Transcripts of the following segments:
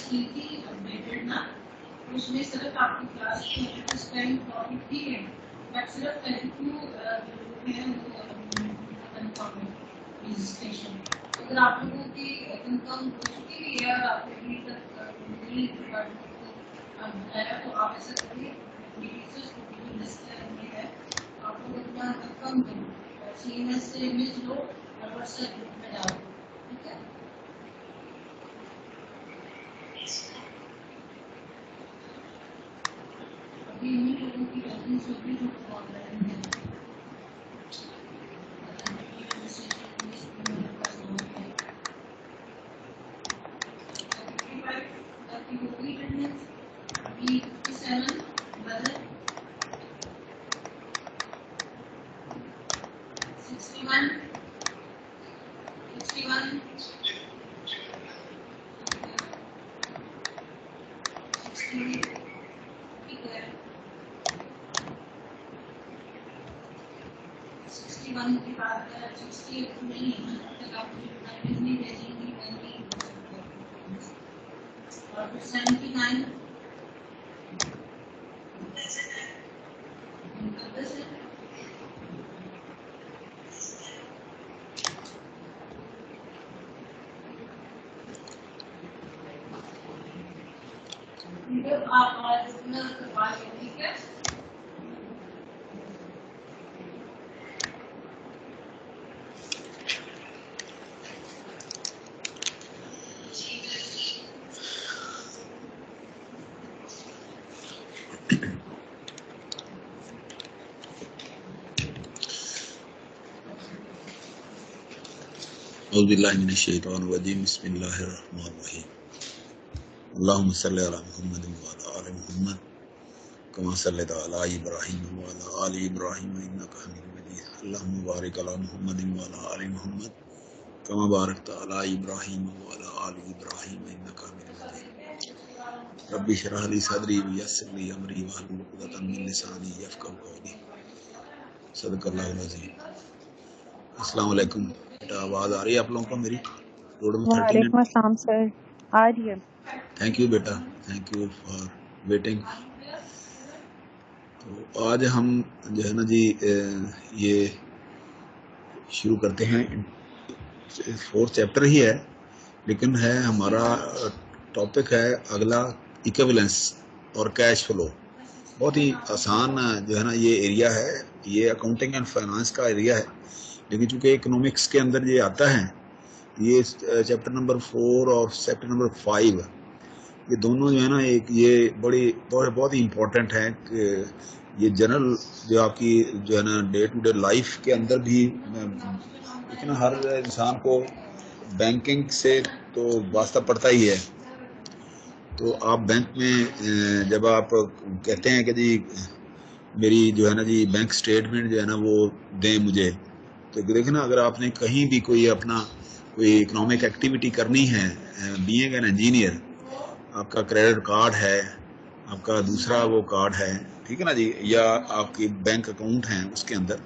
की थी अपडेटेड ना, उसमें सिर्फ आपकी क्लास की टाइम टॉपिक थी है, बट सिर्फ 32 है वो कंफर्म रजिस्ट्रेशन। अगर आप लोगों की कंफर्म हो चुकी है या आपने अभी तक नहीं बताया तो आप ऐसा करिए है आप लोग अपना कंफर्म करो, सीएमएस से इमेज लो और व्हाट्सएप ग्रुप में डालो, ठीक है। अभी इन्हीं लोगों की गलती से भी जो ऑनलाइन है अभी 57 बदल 61 61 ठीक है 61 के बाद 68 नहीं है तक आप मुझे नहीं भेजेंगी मैं नहीं हो सकता। और फिर 79 आप करवा लो, ठीक है। औज़ुबिल्लाहिमिनश्शैतानिर्रजीम बिस्मिल्लाहिर्रहमानिर्रहीम अल्लाहुम्मा सल्लि अला मुहम्मद व अला आलि मुहम्मद कमा सल्लैता अला इब्राहीम व अला आलि इब्राहीम इन्नका हमीदुम मजीद अल्लाहुम्मा बारिक अला मुहम्मद व अला आलि मुहम्मद कमा बारकता अला इब्राहीम व अला आलि इब्राहीम इन्नका हमीदुम मजीद रब्बि इश्रह ली सदरी व यस्सिर ली अमरी वहलुल उक़दतम मिन लिसानी यफ़क़हू क़ौली सदक़ल्लाहुल अज़ीम। अस्सलाम वालेकुम। बेटा आवाज़ आ रही है आप लोगों को मेरी? रोड में 30 वालेकुम अस्सलाम सर, आ रही है। थैंक यू बेटा, थैंक यू फॉर वेटिंग। तो आज हम जो है ना जी ये शुरू करते हैं। 4th चैप्टर ही है लेकिन है हमारा टॉपिक है अगला इक्विवेलेंस और कैश फ्लो। बहुत ही आसान जो है ना ये एरिया है, ये अकाउंटिंग एंड फाइनेंस का एरिया है, लेकिन चूंकि इकोनॉमिक्स के अंदर ये आता है, ये चैप्टर नंबर 4 और चैप्टर नंबर 5 ये दोनों जो है ना एक ये बहुत ही इम्पोर्टेंट है कि ये जनरल जो आपकी जो है ना डे टू डे लाइफ के अंदर भी, लेकिन हर इंसान को बैंकिंग से तो वास्ता पड़ता ही है। तो आप बैंक में जब आप कहते हैं कि जी मेरी जो है ना जी बैंक स्टेटमेंट जो है ना वो दें मुझे, तो देखें ना अगर आपने कहीं भी कोई अपना कोई इकोनॉमिक एक्टिविटी करनी है, बीइंग एन इंजीनियर, आपका क्रेडिट कार्ड है, आपका दूसरा वो कार्ड है, ठीक है ना जी, या आपकी बैंक अकाउंट है, उसके अंदर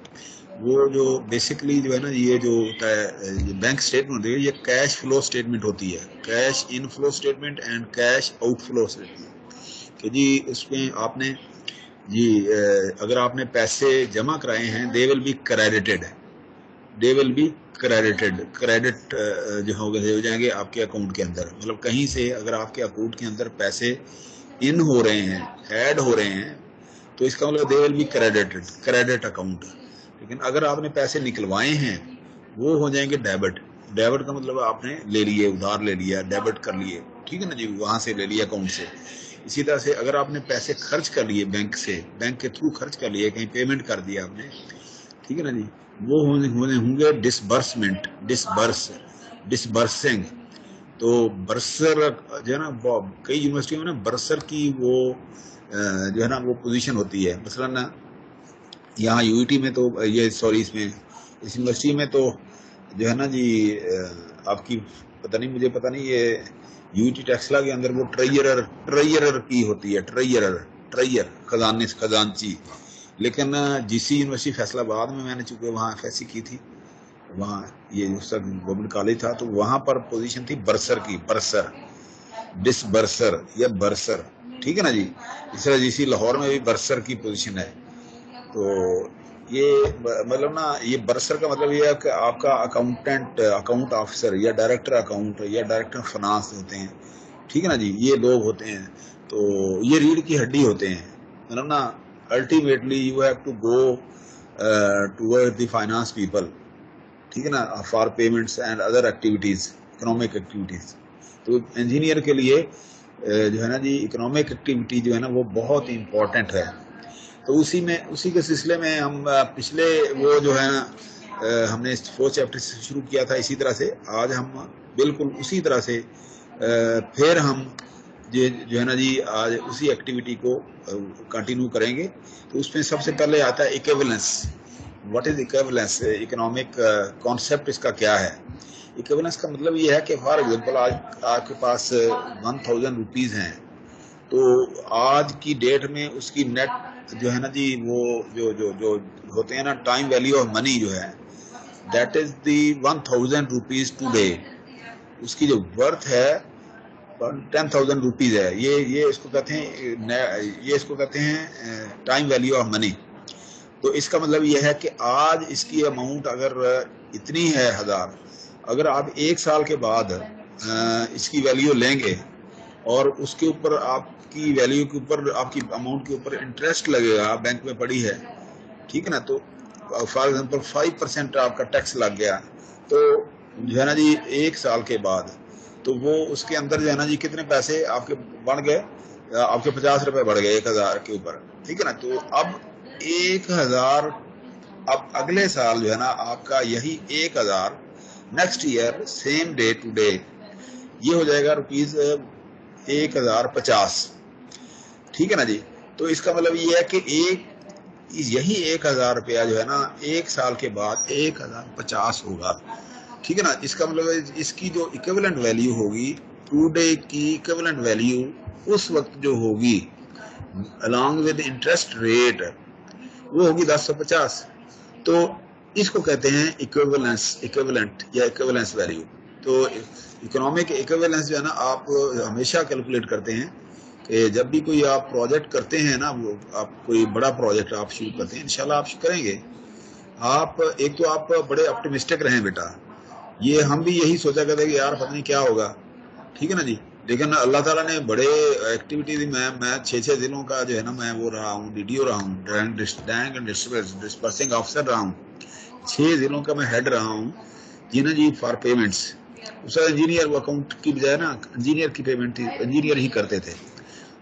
वो जो बेसिकली जो है ना ये जो होता है बैंक स्टेटमेंट होती है, ये कैश फ्लो स्टेटमेंट होती है, cash inflow statement and cash outflow statement. कि जी उसमें आपने जी अगर आपने पैसे जमा कराए हैं they will be credited, they will be credited, credit जो हो जाएंगे आपके अकाउंट के अंदर। मतलब कहीं से अगर आपके अकाउंट के अंदर पैसे इन हो रहे हैं, ऐड हो रहे हैं, तो इसका मतलब they will be credited, credit account. लेकिन अगर आपने पैसे निकलवाए हैं वो हो जाएंगे डेबिट। डेबिट का मतलब आपने ले लिए, उधार ले लिया, डेबिट कर लिए, ठीक है ना जी, वहां से ले लिया अकाउंट से। इसी तरह से अगर आपने पैसे खर्च कर लिए बैंक से, बैंक के थ्रू खर्च कर लिए, कहीं पेमेंट कर दिया आपने, ठीक है ना जी, वो होंगे डिसबर्समेंट, डिसबर्सिंग। तो बरसर जो है ना कई यूनिवर्सिटियों में ना बरसर की वो जो है ना वो पोजीशन होती है। मसलन यहाँ यूईटी में तो ये सॉरी इसमें इस यूनिवर्सिटी में तो जो है ना जी आपकी मुझे पता नहीं ये यूईटी टेक्सला के अंदर वो ट्रेजरर की होती है, ट्रेजर खजानची। लेकिन जीसी यूनिवर्सिटी फैसलाबाद में मैंने चूंकि वहाँ एफएससी की थी, वहाँ ये उसका गवर्नमेंट कॉलेज था, तो वहाँ पर पोजीशन थी बरसर की, बरसर। डिसबर्सर या बर्सर, ठीक है ना जी। इस तरह जीसी लाहौर में भी बर्सर की पोजीशन है। तो ये मतलब ना, ये बर्सर का मतलब ये है कि आपका अकाउंटेंट, अकाउंट ऑफिसर या डायरेक्टर अकाउंट या डायरेक्टर फाइनेंस होते हैं, ठीक है ना जी, ये लोग होते हैं। तो ये रीढ़ की हड्डी होते हैं, मतलब ना ultimately you have to go toward the finance people, ठीक है ना, for payments and other activities, economic activities. तो इंजीनियर के लिए जो है ना जी, इकोनॉमिक एक्टिविटी जो है ना वो बहुत इम्पोर्टेंट है। तो उसी के सिलसिले में हम पिछले वो जो है ना हमने 4th चैप्टर से शुरू किया था, इसी तरह से आज हम बिल्कुल उसी तरह से फिर हम जो है ना जी आज उसी एक्टिविटी को कंटिन्यू करेंगे। तो उसमें सबसे पहले आता है equivalence. What is equivalence? Economic concept इसका क्या है? इक्विवेलेंस का मतलब ये है कि फॉर एग्जांपल आज आपके पास 1000 रुपीज हैं, तो आज की डेट में उसकी नेट जो है ना जी, वो जो जो जो होते हैं ना, टाइम वैल्यू ऑफ मनी जो है, that is the 1000 rupees today. उसकी जो वर्थ है 10,000 रुपीज है। ये इसको कहते हैं, ये इसको कहते हैं टाइम वैल्यू ऑफ मनी। तो इसका मतलब ये है कि आज इसकी अमाउंट अगर इतनी है 1000, अगर आप 1 साल के बाद इसकी वैल्यू लेंगे और उसके ऊपर आपकी वैल्यू के ऊपर, आपकी अमाउंट के ऊपर इंटरेस्ट लगेगा, बैंक में पड़ी है, ठीक है ना, तो फॉर एग्जांपल 5% आपका टैक्स लग गया, तो जो है ना जी 1 साल के बाद तो वो उसके अंदर जो है ना जी कितने पैसे आपके बढ़ गए, आपके 50 रुपए बढ़ गए 1000 के ऊपर, ठीक है ना। तो अब 1000, अब अगले साल जो है ना आपका यही 1000 next year same day to day ये हो जाएगा रुपीज 1050, ठीक है ना जी। तो इसका मतलब ये है कि यही 1000 रुपया जो है ना 1 साल के बाद 1050 होगा, ठीक है ना। इसका मतलब इसकी जो इक्विवेलेंट वैल्यू होगी, टुडे की इक्विवेलेंट वैल्यू उस वक्त जो होगी अलॉन्ग विद इंटरेस्ट रेट, वो होगी 1050। तो इसको कहते हैं इक्विवेलेंट या इक्विवेलेंस वैल्यू। तो इकोनॉमिक इक्विवेलेंस जो है ना आप हमेशा कैलकुलेट करते हैं कि जब भी कोई आप प्रोजेक्ट करते हैं ना, वो आप कोई बड़ा प्रोजेक्ट आप शुरू करते हैं, इंशाल्लाह आप करेंगे, आप एक तो आप बड़े ऑप्टिमिस्टिक रहें बेटा। ये हम भी यही सोचा करते कि यार पता नहीं क्या होगा, ठीक है ना जी। लेकिन अल्लाह ताला ने बड़े एक्टिविटी दी। मैं 6 जिलों का जो है ना मैं वो रहा हूँ, डीडीओ रहा हूँ, डैंग एंड डिस्पर्सिंग ऑफिसर रहा हूँ। 6 जिलों का मैं हेड रहा हूँ जी ना जी, फॉर पेमेंट्स। उसका इंजीनियर, वो अकाउंट की बजाय ना इंजीनियर की पेमेंट थी, इंजीनियर ही करते थे।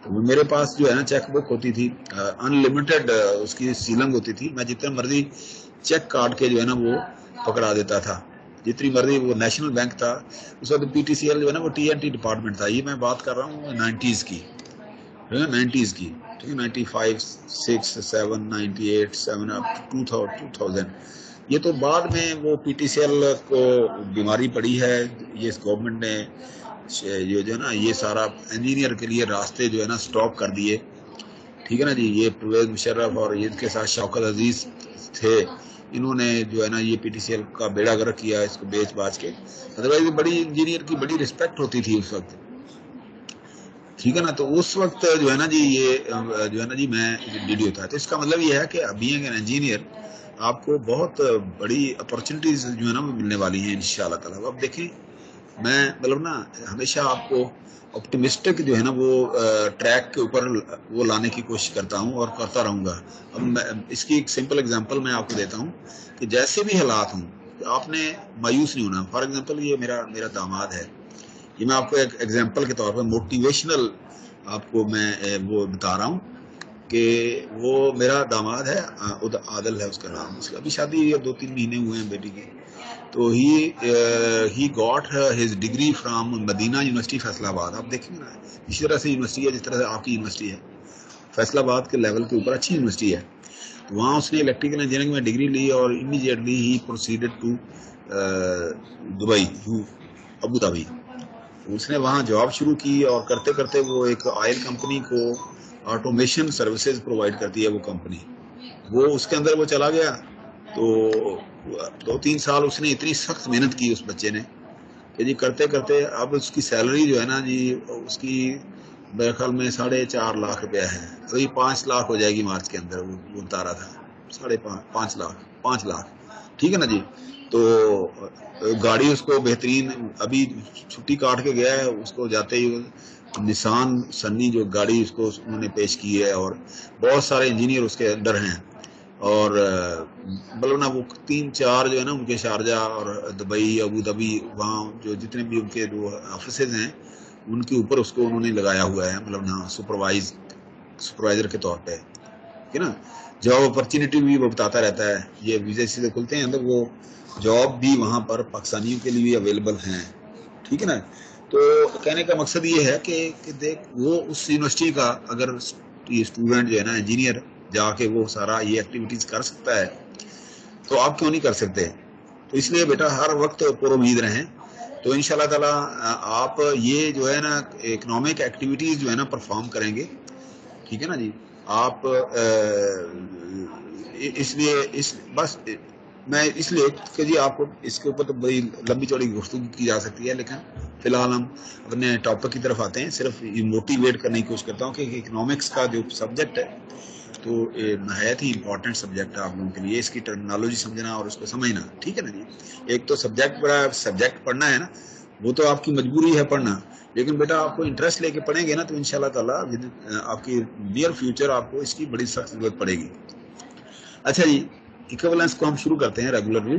तो मेरे पास जो है ना चेक बुक होती थी, अनलिमिटेड उसकी सीलिंग होती थी। मैं जितने मर्जी चेक काट के जो है ना वो पकड़ा देता था, जितनी मर्जी। वो नेशनल बैंक था उस वक्त, पीटीसीएल जो है ना वो टीएनटी डिपार्टमेंट था। ये मैं बात कर रहा हूँ 90s की, 90s की, ठीक है, 95, 6, 7, 98, 7 अप टू 2000। ये तो बाद में वो पीटीसीएल को बीमारी पड़ी है, ये गवर्नमेंट ने ये जो है ना ये सारा इंजीनियर के लिए रास्ते जो है ना स्टॉप कर दिए, ठीक है ना जी। ये परवेज मुशर्रफ और इनके साथ शौकत अजीज थे, इन्होंने जो है ना ये पीटीसीएल का बेड़ा गर्क किया इसको बेच बाच के। अदरवाइज बड़ी इंजीनियर की बड़ी रिस्पेक्ट होती थी उस वक्त, ठीक है ना। तो उस वक्त जो है ना जी ये जो है ना जी मैं डीडीओ था। तो इसका मतलब ये है कि अभी एन इंजीनियर आपको बहुत बड़ी अपॉर्चुनिटीज जो है ना मिलने वाली हैं इंशाल्लाह ताला। अब देखें, मैं मतलब ना हमेशा आपको ऑप्टिमिस्टिक जो है ना वो ट्रैक के ऊपर वो लाने की कोशिश करता हूँ और करता रहूँगा। अब इसकी एक सिंपल एग्जांपल मैं आपको देता हूँ कि जैसे भी हालात हों आपने मायूस नहीं होना। फॉर एग्जांपल ये मेरा दामाद है, ये मैं आपको एक एग्जांपल के तौर पर मोटिवेशनल आपको मैं वो बता रहा हूँ कि वो मेरा दामाद है, आदिल है उसका नाम। उसकी अभी शादी 2-3 महीने हुए हैं बेटी की। तो he got his degree from Medina University Faisalabad. आप देखेंगे ना इसी तरह से यूनिवर्सिटी है जिस तरह से आपकी यूनिवर्सिटी है, फैसलाबाद के लेवल के ऊपर अच्छी यूनिवर्सिटी है। तो वहाँ उसने इलेक्ट्रिकल इंजीनियरिंग में डिग्री ली और इमीडिएटली ही proceeded to Dubai, Abu Dhabi. उसने वहाँ जॉब शुरू की और करते करते वो एक ऑयल कंपनी को ऑटोमेशन सर्विसेज प्रोवाइड करती है वो कंपनी, वो उसके अंदर वो चला गया। तो 2-3 साल उसने इतनी सख्त मेहनत की उस बच्चे ने कि जी करते करते अब उसकी सैलरी जो है ना जी, उसकी मेरे ख्याल में 4.5 लाख रुपया है, अभी 5 लाख हो जाएगी मार्च के अंदर, वो बता रहा था 5.5 लाख, 5 लाख, ठीक है ना जी। तो गाड़ी उसको बेहतरीन, अभी छुट्टी काट के गया है, उसको जाते ही निसान सन्नी जो गाड़ी उसको उन्होंने पेश की है, और बहुत सारे इंजीनियर उसके अंडर हैं, और मतलब ना वो 3-4 जो है ना उनके शारजा और दुबई, अबू धाबी, वहाँ जो जितने भी उनके जो ऑफिसेज हैं उनके ऊपर उसको उन्होंने लगाया हुआ है, मतलब ना सुपरवाइजर के तौर पे, है ना। जॉब अपॉर्चुनिटी भी वो बताता रहता है, ये वीजा सीधे खुलते हैं तो वो जॉब भी वहाँ पर पाकिस्तानियों के लिए भी अवेलेबल हैं, ठीक है ना। तो कहने का मकसद ये है कि देख वो उस यूनिवर्सिटी का अगर ये स्टूडेंट जो है ना इंजीनियर जाके वो सारा ये एक्टिविटीज कर सकता है, तो आप क्यों नहीं कर सकते। तो इसलिए बेटा हर वक्त पुरुमीद रहें। तो इंशाल्लाह ताला आप ये जो है ना इकोनॉमिक एक्टिविटीज जो है ना परफॉर्म करेंगे, ठीक है ना जी। आप इसलिए इस बस मैं इसलिए कि जी आपको इसके ऊपर तो बड़ी लंबी चौड़ी गुफ्तगू की जा सकती है, लेकिन फिलहाल हम अपने टॉपिक की तरफ आते हैं। सिर्फ ये मोटिवेट करने की कोशिश करता हूँ कि इकोनॉमिक्स का जो सब्जेक्ट है तो नहायत ही इंपॉर्टेंट सब्जेक्ट है आप लोगों के लिए, इसकी टर्मिनोलॉजी समझना और उसको समझना, ठीक है ना जी। एक तो सब्जेक्ट पढ़ना है ना, वो तो आपकी मजबूरी है पढ़ना, लेकिन बेटा आपको इंटरेस्ट लेके पढ़ेंगे ना तो इंशाल्लाह ताला आपकी नियर फ्यूचर आपको इसकी बड़ी सख्त जरूरत पड़ेगी। अच्छा जी, इक्विवेलेंस को हम शुरू करते हैं regularly.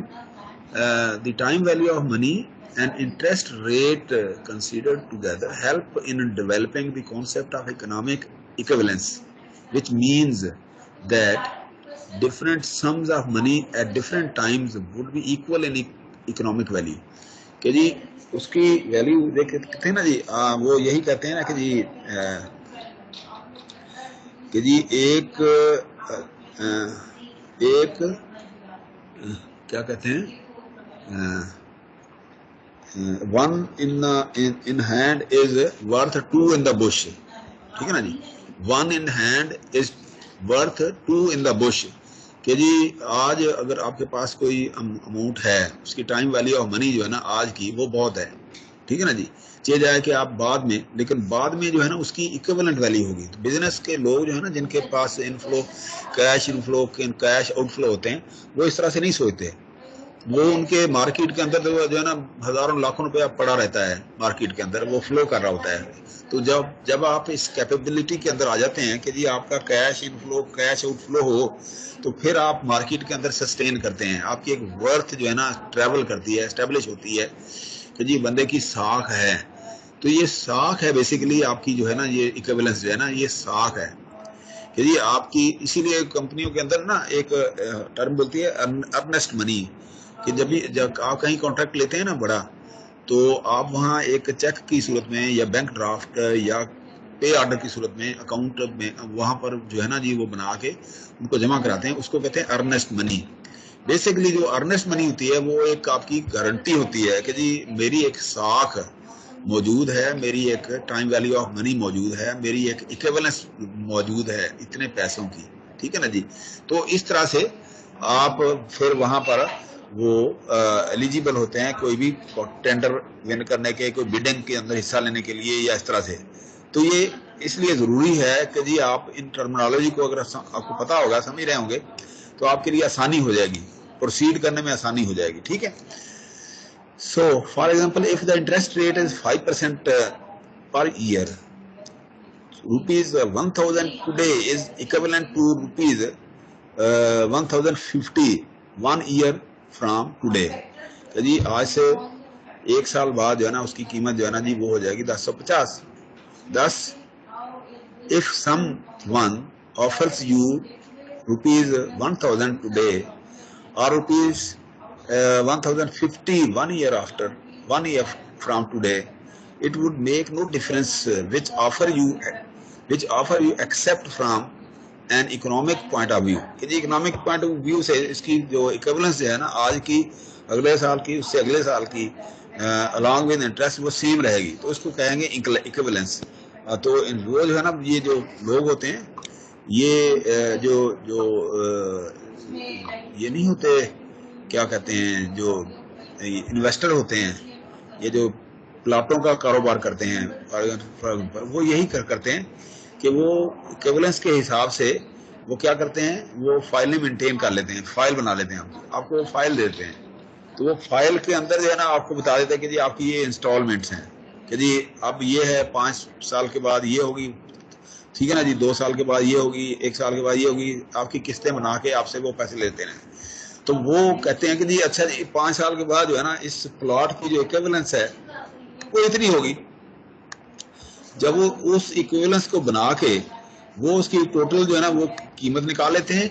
The time value of money and interest rate considered together help in developing the concept of economic equivalence, which means that different sums of money at different times would be equal in economic value। कि जी उसकी value देखते हैं ना जी, वो यही कहते हैं ना कि जी एक क्या कहते हैं, one in hand is worth 2 in the Bush, ठीक है ना जी। 1 in hand is worth 2 in the Bush. कि जी आज अगर आपके पास कोई अमाउंट है, उसकी टाइम वैल्यू ऑफ मनी जो है ना आज की वो बहुत है, ठीक है ना जी। चाहिए जाए कि आप बाद में, लेकिन बाद में जो है ना उसकी इक्विवेलेंट वैल्यू होगी। तो बिजनेस के लोग जो है ना जिनके पास inflow cash inflow cash outflow होते हैं, वो इस तरह से नहीं सोचते। वो उनके मार्केट के अंदर जो है ना हजारों लाखों रुपया पड़ा रहता है मार्केट के अंदर, वो फ्लो कर रहा होता है। तो जब आप इस कैपेबिलिटी के अंदर आ जाते हैं कि जी आपका कैश इनफ्लो कैश आउटफ्लो हो, तो फिर आप मार्केट के अंदर सस्टेन करते हैं, आपकी एक वर्थ जो है ना ट्रेवल करती है, एस्टेब्लिश होती है कि जी बंदे की साख है। तो ये साख है बेसिकली आपकी जो है ना, ये इक्विवेलेंस जो है ना ये साख है कि जी आपकी। इसीलिए कंपनियों के अंदर ना एक टर्म बोलती है अर्नेस्ट मनी, कि जब आप कहीं कॉन्ट्रैक्ट लेते हैं ना बड़ा, तो आप वहाँ एक चेक की सूरत में या बैंक ड्राफ्ट या पे ऑर्डर की सूरत में अकाउंट में वहाँ पर जो है ना जी वो बना के उनको जमा कराते हैं, उसको कहते हैं अर्नेस्ट मनी। बेसिकली जो अर्नेस्ट मनी होती है वो एक आपकी गारंटी होती है कि जी मेरी एक साख मौजूद है, मेरी एक टाइम वैल्यू ऑफ मनी मौजूद है, मेरी एक इक्विवेलेंस मौजूद है इतने पैसों की, ठीक है ना जी। तो इस तरह से आप फिर वहां पर वो एलिजिबल होते हैं कोई भी टेंडर विन करने के, कोई बिडिंग के अंदर हिस्सा लेने के लिए या इस तरह से। तो ये इसलिए जरूरी है कि जी आप इन टर्मिनोलॉजी को अगर आपको पता होगा, समझ रहे होंगे, तो आपके लिए आसानी हो जाएगी, प्रोसीड करने में आसानी हो जाएगी, ठीक है। So, for example, if the interest rate is 5% per year, rupees 1000 today is equivalent to rupees 1050 1 year from today। तो जी आज से 1 साल बाद जो है ना उसकी कीमत जो है ना जी वो हो जाएगी 1050। Thus, if someone offers you rupees 1000 today or rupees 1050 1 year after 1 year from today, it would make no difference which offer you accept from an economic point of view। कि इकोनॉमिक पॉइंट ऑफ व्यू से इसकी जो equivalence है ना आज की अगले साल की उससे अगले साल की अलॉन्ग विद इंटरेस्ट वो सेम रहेगी, तो उसको कहेंगे इक्विवेलेंस। तो वो जो है ना ये जो लोग होते हैं ये जो ये नहीं होते, क्या कहते हैं, जो इन्वेस्टर होते हैं, ये जो प्लाटों का कारोबार करते हैं वो यही करते हैं कि वो इक्विवेलेंस के हिसाब से वो क्या करते हैं, वो फाइलें मेंटेन कर लेते हैं, फाइल बना लेते हैं, आपको फाइल देते हैं। तो वो फाइल के अंदर जो है ना आपको बता देते हैं कि जी आपकी ये इंस्टॉलमेंट्स हैं, कि जी अब ये है 5 साल के बाद ये होगी, ठीक है ना जी, 2 साल के बाद ये होगी, 1 साल के बाद ये होगी, आपकी किस्तें बना के आपसे वो पैसे लेते हैं। तो वो कहते हैं कि जी अच्छा जी 5 साल के बाद जो है ना इस प्लॉट की जो इक्विवेलेंस है वो इतनी होगी। जब वो उस इक्विवेलेंस को बना के वो उसकी टोटल जो है ना वो कीमत निकाल लेते हैं,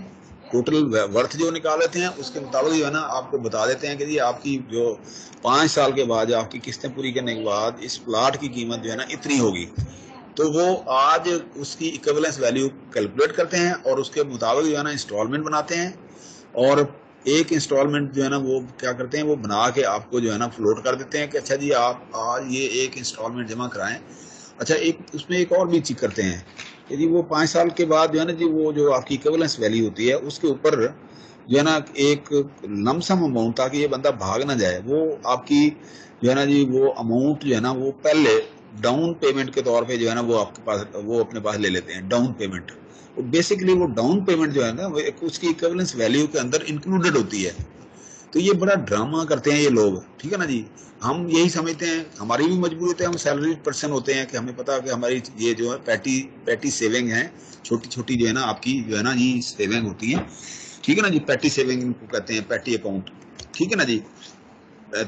टोटल वर्थ जो निकाल लेते हैं, उसके मुताबिक जो है ना आपको बता देते हैं कि जी आपकी जो 5 साल के बाद जो आपकी किस्तें पूरी करने के बाद इस प्लाट की कीमत जो है ना इतनी होगी। तो वो आज उसकी इक्विवेलेंस वैल्यू कैलकुलेट करते हैं और उसके मुताबिक जो है ना इंस्टॉलमेंट बनाते हैं, और एक इंस्टॉलमेंट जो है ना वो क्या करते हैं, वो बना के आपको जो है ना फ्लोट कर देते हैं कि अच्छा जी आप आज ये एक इंस्टॉलमेंट जमा कराएं। अच्छा एक उसमें एक और भी चीज करते हैं, यदि वो 5 साल के बाद जो है ना जी वो जो आपकी इक्विवेलेंस वैल्यू होती है उसके ऊपर जो है ना एक लमसम अमाउंट, ताकि ये बंदा भाग ना जाए, वो आपकी जो है ना जी वो अमाउंट जो है ना वो पहले डाउन पेमेंट के तौर पे जो है ना वो आपके पास वो अपने पास ले लेते हैं, डाउन पेमेंट। बेसिकली वो डाउन पेमेंट जो है ना वो उसकी इक्विवेलेंस वैल्यू के अंदर इंक्लूडेड होती है। तो ये बड़ा ड्रामा करते हैं ये लोग, ठीक है ना जी। हम यही समझते हैं, हमारी भी मजबूरी होती है, हम सैलरी पर्सन होते हैं कि हमें पता है कि हमारी ये जो है पैटी सेविंग है, छोटी छोटी जो है ना आपकी जो है ना जी सेविंग होती है, ठीक है ना जी, पैटी सेविंग इनको कहते हैं, पैटी अकाउंट, ठीक है ना जी।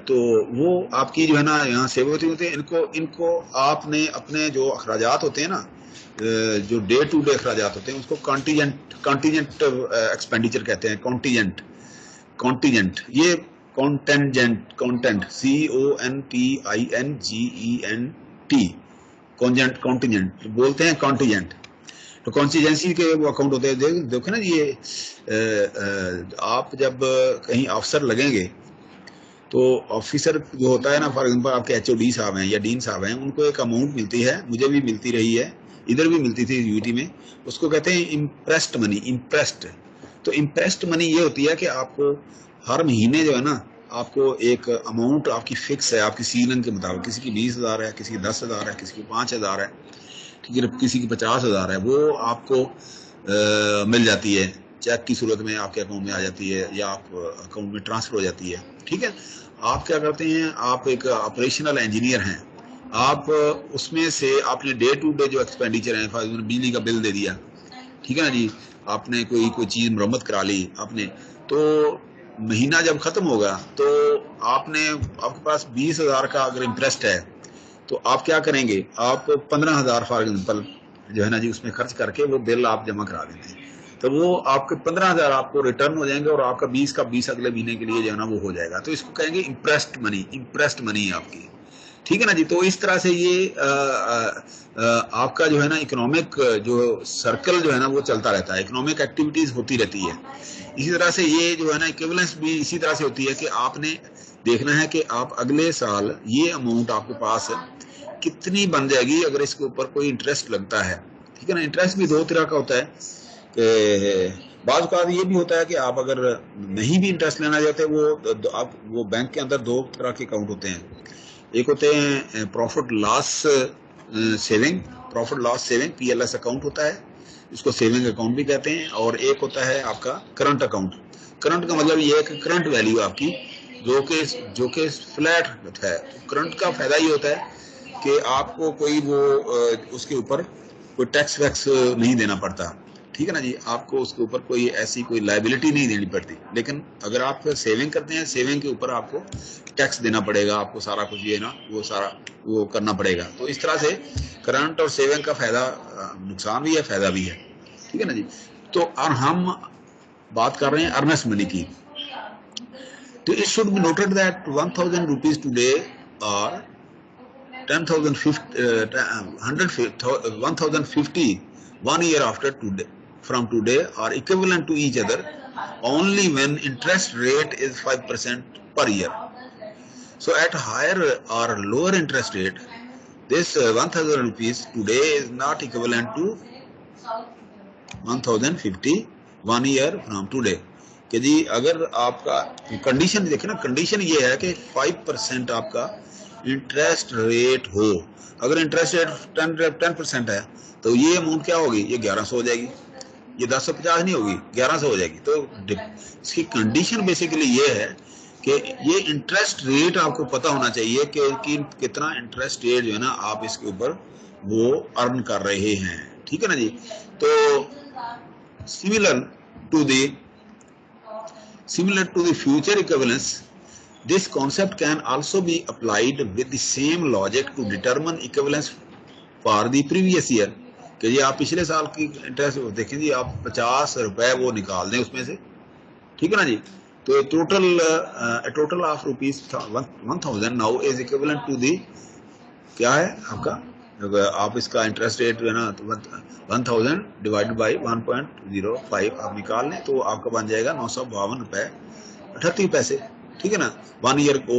तो वो आपकी जो है ना यहाँ सेव होती है, इनको आपने अपने जो अखराजात होते हैं ना, जो डे टू डे अखराजात होते हैं उसको कॉन्टीजेंट एक्सपेंडिचर कहते हैं, कॉन्टीजेंट ये कॉन्टेंट CONTINGENT कॉन्टीजेंट बोलते हैं, कॉन्टीजेंट। तो कॉन्टीजेंसी के वो अकाउंट होते हैं। देखो ना ये आप जब कहीं अफसर लगेंगे तो ऑफिसर जो होता है ना, फॉर एग्जाम्पल आपके HOD साहब हैं या डीन साहब हैं, उनको एक अमाउंट मिलती है, मुझे भी मिलती रही है, इधर भी मिलती थी यूटी में, उसको कहते हैं इम्प्रेस्ड मनी, इम्प्रेस्ड। तो इम्प्रेस्ड मनी ये होती है कि आपको हर महीने जो है ना आपको एक अमाउंट आपकी फिक्स है, आपकी सीजन के मुताबिक, किसी की 20,000 है, किसी की 10,000 है, किसी की 5,000 है, ठीक है, किसी की 50,000 है, वो आपको मिल जाती है, चेक की सूरत में आपके अकाउंट में आ जाती है या आप अकाउंट में ट्रांसफर हो जाती है, ठीक है। आप क्या करते हैं, आप एक ऑपरेशनल इंजीनियर हैं, आप उसमें से आपने डे टू डे जो एक्सपेंडिचर है, फॉर एग्जाम्पल बिजली का बिल दे दिया, ठीक है ना जी, आपने कोई चीज मरम्मत करा ली आपने, तो महीना जब खत्म होगा तो आपके पास 20,000 का अगर इंटरेस्ट है तो आप क्या करेंगे, आप 15,000 फॉर एग्जाम्पल जो है ना जी उसमें खर्च करके वो बिल आप जमा करा देते हैं, तो वो आपके 15,000 आपको रिटर्न हो जाएंगे और आपका 20 का 20 अगले महीने के लिए जो है ना वो हो जाएगा। तो इसको कहेंगे इम्प्रेस्ड मनी है आपकी, ठीक है ना जी। तो इस तरह से ये आपका जो है ना इकोनॉमिक जो सर्कल जो है ना वो चलता रहता है, इकोनॉमिक एक्टिविटीज होती रहती है। इसी तरह से ये जो है ना इक्विवेलेंस भी इसी तरह से होती है कि आपने देखना है कि आप अगले साल ये अमाउंट आपके पास कितनी बन जाएगी अगर इसके ऊपर कोई इंटरेस्ट लगता है, ठीक है ना। इंटरेस्ट भी 2 तरह का होता है कि बाज़ औक़ात ये भी होता है कि आप अगर नहीं भी इंटरेस्ट लेना चाहते, वो बैंक के अंदर 2 तरह के अकाउंट होते हैं, एक होते हैं profit loss saving PLS account होता है, इसको सेविंग अकाउंट भी कहते हैं, और एक होता है आपका करंट अकाउंट। करंट का मतलब ये है कि करंट वैल्यू आपकी जो कि फ्लैट है। करंट का फायदा ये होता है कि आपको कोई वो उसके ऊपर कोई टैक्स वैक्स नहीं देना पड़ता, ठीक है ना जी, आपको उसके ऊपर कोई ऐसी कोई लायबिलिटी नहीं देनी पड़ती। लेकिन अगर आप सेविंग करते हैं, सेविंग के ऊपर आपको टैक्स देना पड़ेगा, आपको सारा कुछ ये ना वो सारा वो करना पड़ेगा। तो इस तरह से करंट और सेविंग का फायदा, नुकसान भी है, फायदा भी है, ठीक है ना जी। तो और हम बात कर रहे हैं अर्नेस्ट मनी की। तो it should be noted that 1,000 rupees today और 1,050 1 year after today from today are equivalent to each other only when interest rate is 5% per year. So at higher or lower interest rate, this 1,000 rupees today is not equivalent to 1,050 1 year from today. कि जी अगर आपका condition देखें ना, condition ये है कि 5% आपका interest rate हो। अगर इंटरेस्ट रेट 10% है तो ये अमाउंट क्या होगी, ये 1100 हो जाएगी, ये 1050 नहीं होगी, 1100 हो जाएगी। तो इसकी कंडीशन बेसिकली ये है कि ये इंटरेस्ट रेट आपको पता होना चाहिए कि कितना इंटरेस्ट रेट जो है ना आप इसके ऊपर वो अर्न कर रहे हैं, ठीक है ना जी। तो similar to the future equivalence, this concept can also be applied with the same logic to determine equivalence for the previous year। कि जी आप पिछले साल की इंटरेस्ट देखें जी, आप 50 रुपए वो निकाल दें उसमें से, ठीक है ना जी। तो total of ₹1000 now is equivalent to the, क्या है आपका, आप इसका इंटरेस्ट रेट जो है ना 1000 डिवाइडेड बाई 1.05 आप निकाल लें तो आपका बन जाएगा 952 रुपए 38 पैसे, ठीक है ना, 1 ईयर को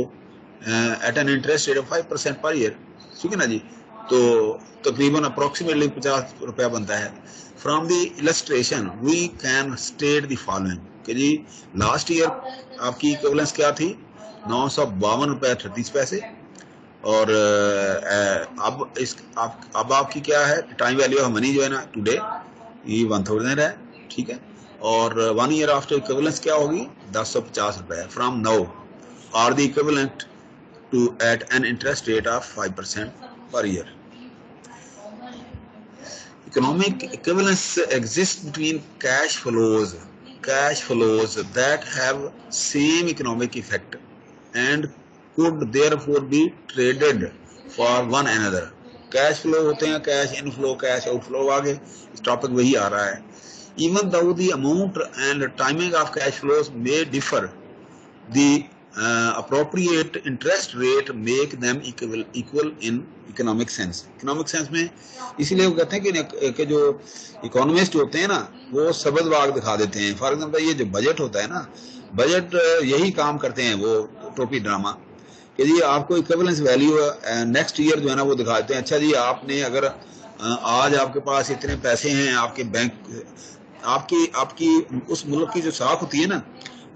at an interest rate of 5% per year, ठीक है ना जी। तो तकरीबन अप्रोक्सीमेटली 50 रुपया बनता है। From the illustration we can state the following कि जी लास्ट ईयर आपकी इक्विवेलेंस क्या थी, 952 रुपये 38 पैसे, और अब आपकी क्या है, टाइम वैल्यू ऑफ मनी जो है ना टुडे ये 1000 है, ठीक है। और 1 ईयर आफ्टर इक्विवेलेंस क्या होगी, 1050 रुपए from now are the equivalent to at an interest rate of 5% per year. Economic equivalence exist between cash flows that have same economic effect and could therefore be traded for one another। Cash flow होते हैं, cash inflow cash outflow, आगे इस topic वही आ रहा है। even though the amount and timing of cash flows may differ, the appropriate interest rate make them equal in economic sense। economic sense में इसीलिए वो कहते हैं कि जो इकोनॉमिस्ट होते हैं ना वो सबद वाग दिखा देते हैं। फॉर एग्जांपल ये जो बजट होता है ना, बजट यही काम करते हैं वो टोपी ड्रामा कि जी आपको इक्विवेलेंस वैल्यू नेक्स्ट ईयर जो है ना वो दिखाते हैं। अच्छा जी आपने अगर आज आपके पास इतने पैसे हैं, आपके बैंक आपकी उस मुल्क की जो साख होती है ना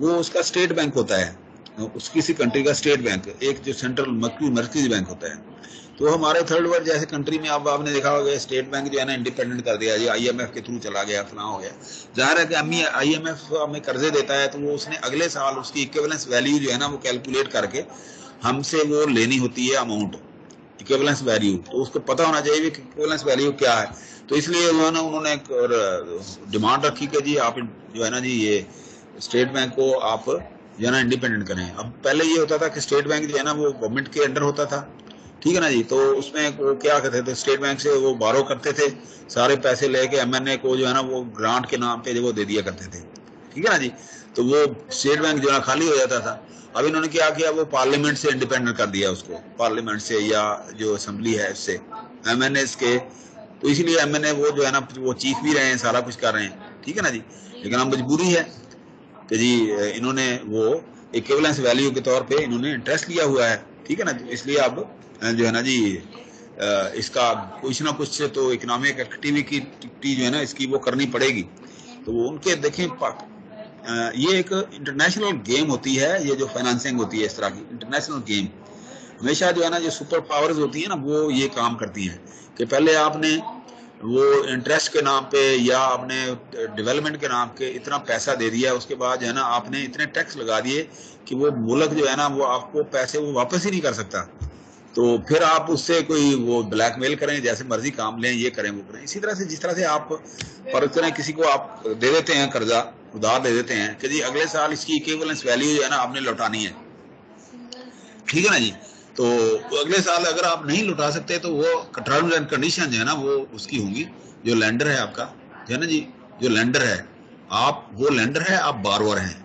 वो उसका स्टेट बैंक होता है, उस किसी कंट्री का स्टेट बैंक, एक जो सेंट्रल मर्कजी बैंक होता है। तो हमारे थर्ड वर्ल्ड जैसे कंट्री में अब आपने देखा होगा स्टेट बैंक जो है ना इंडिपेंडेंट कर दिया जी, IMF के थ्रू चला गया, फलां हो गया। जाहिर है कि IMF हमें कर्जे देता है तो वो उसने अगले साल उसकी इक्विवेलेंस वैल्यू जो है ना वो कैलकुलेट करके हमसे वो लेनी होती है अमाउंट, इक्विवेलेंस वैल्यू। तो उसको पता होना चाहिए कि इक्विवेलेंस वैल्यू क्या है। तो इसलिए उन्होंने एक डिमांड रखी कि जी आप जो है ना जी ये स्टेट बैंक को आप जो है ना इंडिपेंडेंट करें। अब पहले ये होता था कि स्टेट बैंक जो है ना वो गवर्नमेंट के अंडर होता था, ठीक है ना जी। तो उसमें वो क्या करते थे, स्टेट बैंक से वो बारो करते थे, सारे पैसे लेके MNA को जो है ना वो ग्रांट के नाम पे वो दे दिया करते थे, ठीक है ना जी। तो वो स्टेट बैंक जो है ना खाली हो जाता था। अब इन्होंने क्या किया, वो पार्लियामेंट से इंडिपेंडेंट कर दिया उसको, पार्लियामेंट से या जो असेंबली है उससे, MNA के। तो इसीलिए MNA वो जो है ना वो चीफ भी रहे हैं, सारा कुछ कर रहे हैं, ठीक है ना जी। लेकिन अब मजबूरी है कि जी इन्होंने वो इक्विवेलेंस वैल्यू के तौर पे इन्होंने इंटरेस्ट लिया हुआ है, ठीक है ना। इसलिए अब जो है ना जी इसका कुछ ना कुछ तो इकोनॉमिक एक्टिविटी जो है ना इसकी वो करनी पड़ेगी। तो वो उनके देखें ये एक इंटरनेशनल गेम होती है, ये जो फाइनेंसिंग होती है इस तरह की इंटरनेशनल गेम, हमेशा जो है ना जो सुपर पावर्स होती है ना वो ये काम करती हैं कि पहले आपने वो इंटरेस्ट के नाम पे या आपने डेवलपमेंट के नाम पे इतना पैसा दे दिया, उसके बाद जो है ना आपने इतने टैक्स लगा दिए कि वो मुल्क जो है ना वो आपको पैसे वो वापस ही नहीं कर सकता। तो फिर आप उससे कोई वो ब्लैकमेल करें, जैसे मर्जी काम लें, ये करें वो करें। इसी तरह से जिस तरह से आप फर्ज करें किसी को आप दे देते हैं कर्जा, उधार दे देते हैं कि जी अगले साल इसकी इक्विवेलेंस वैल्यू जो है ना आपने लौटानी है, ठीक है ना जी। तो अगले साल अगर आप नहीं लौटा सकते तो वो टर्म्स एंड कंडीशन जो है ना वो उसकी होंगी। जो लेंडर है आपका जो है ना जी, जो लेंडर है आप, वो लेंडर है, आप बारोअर हैं,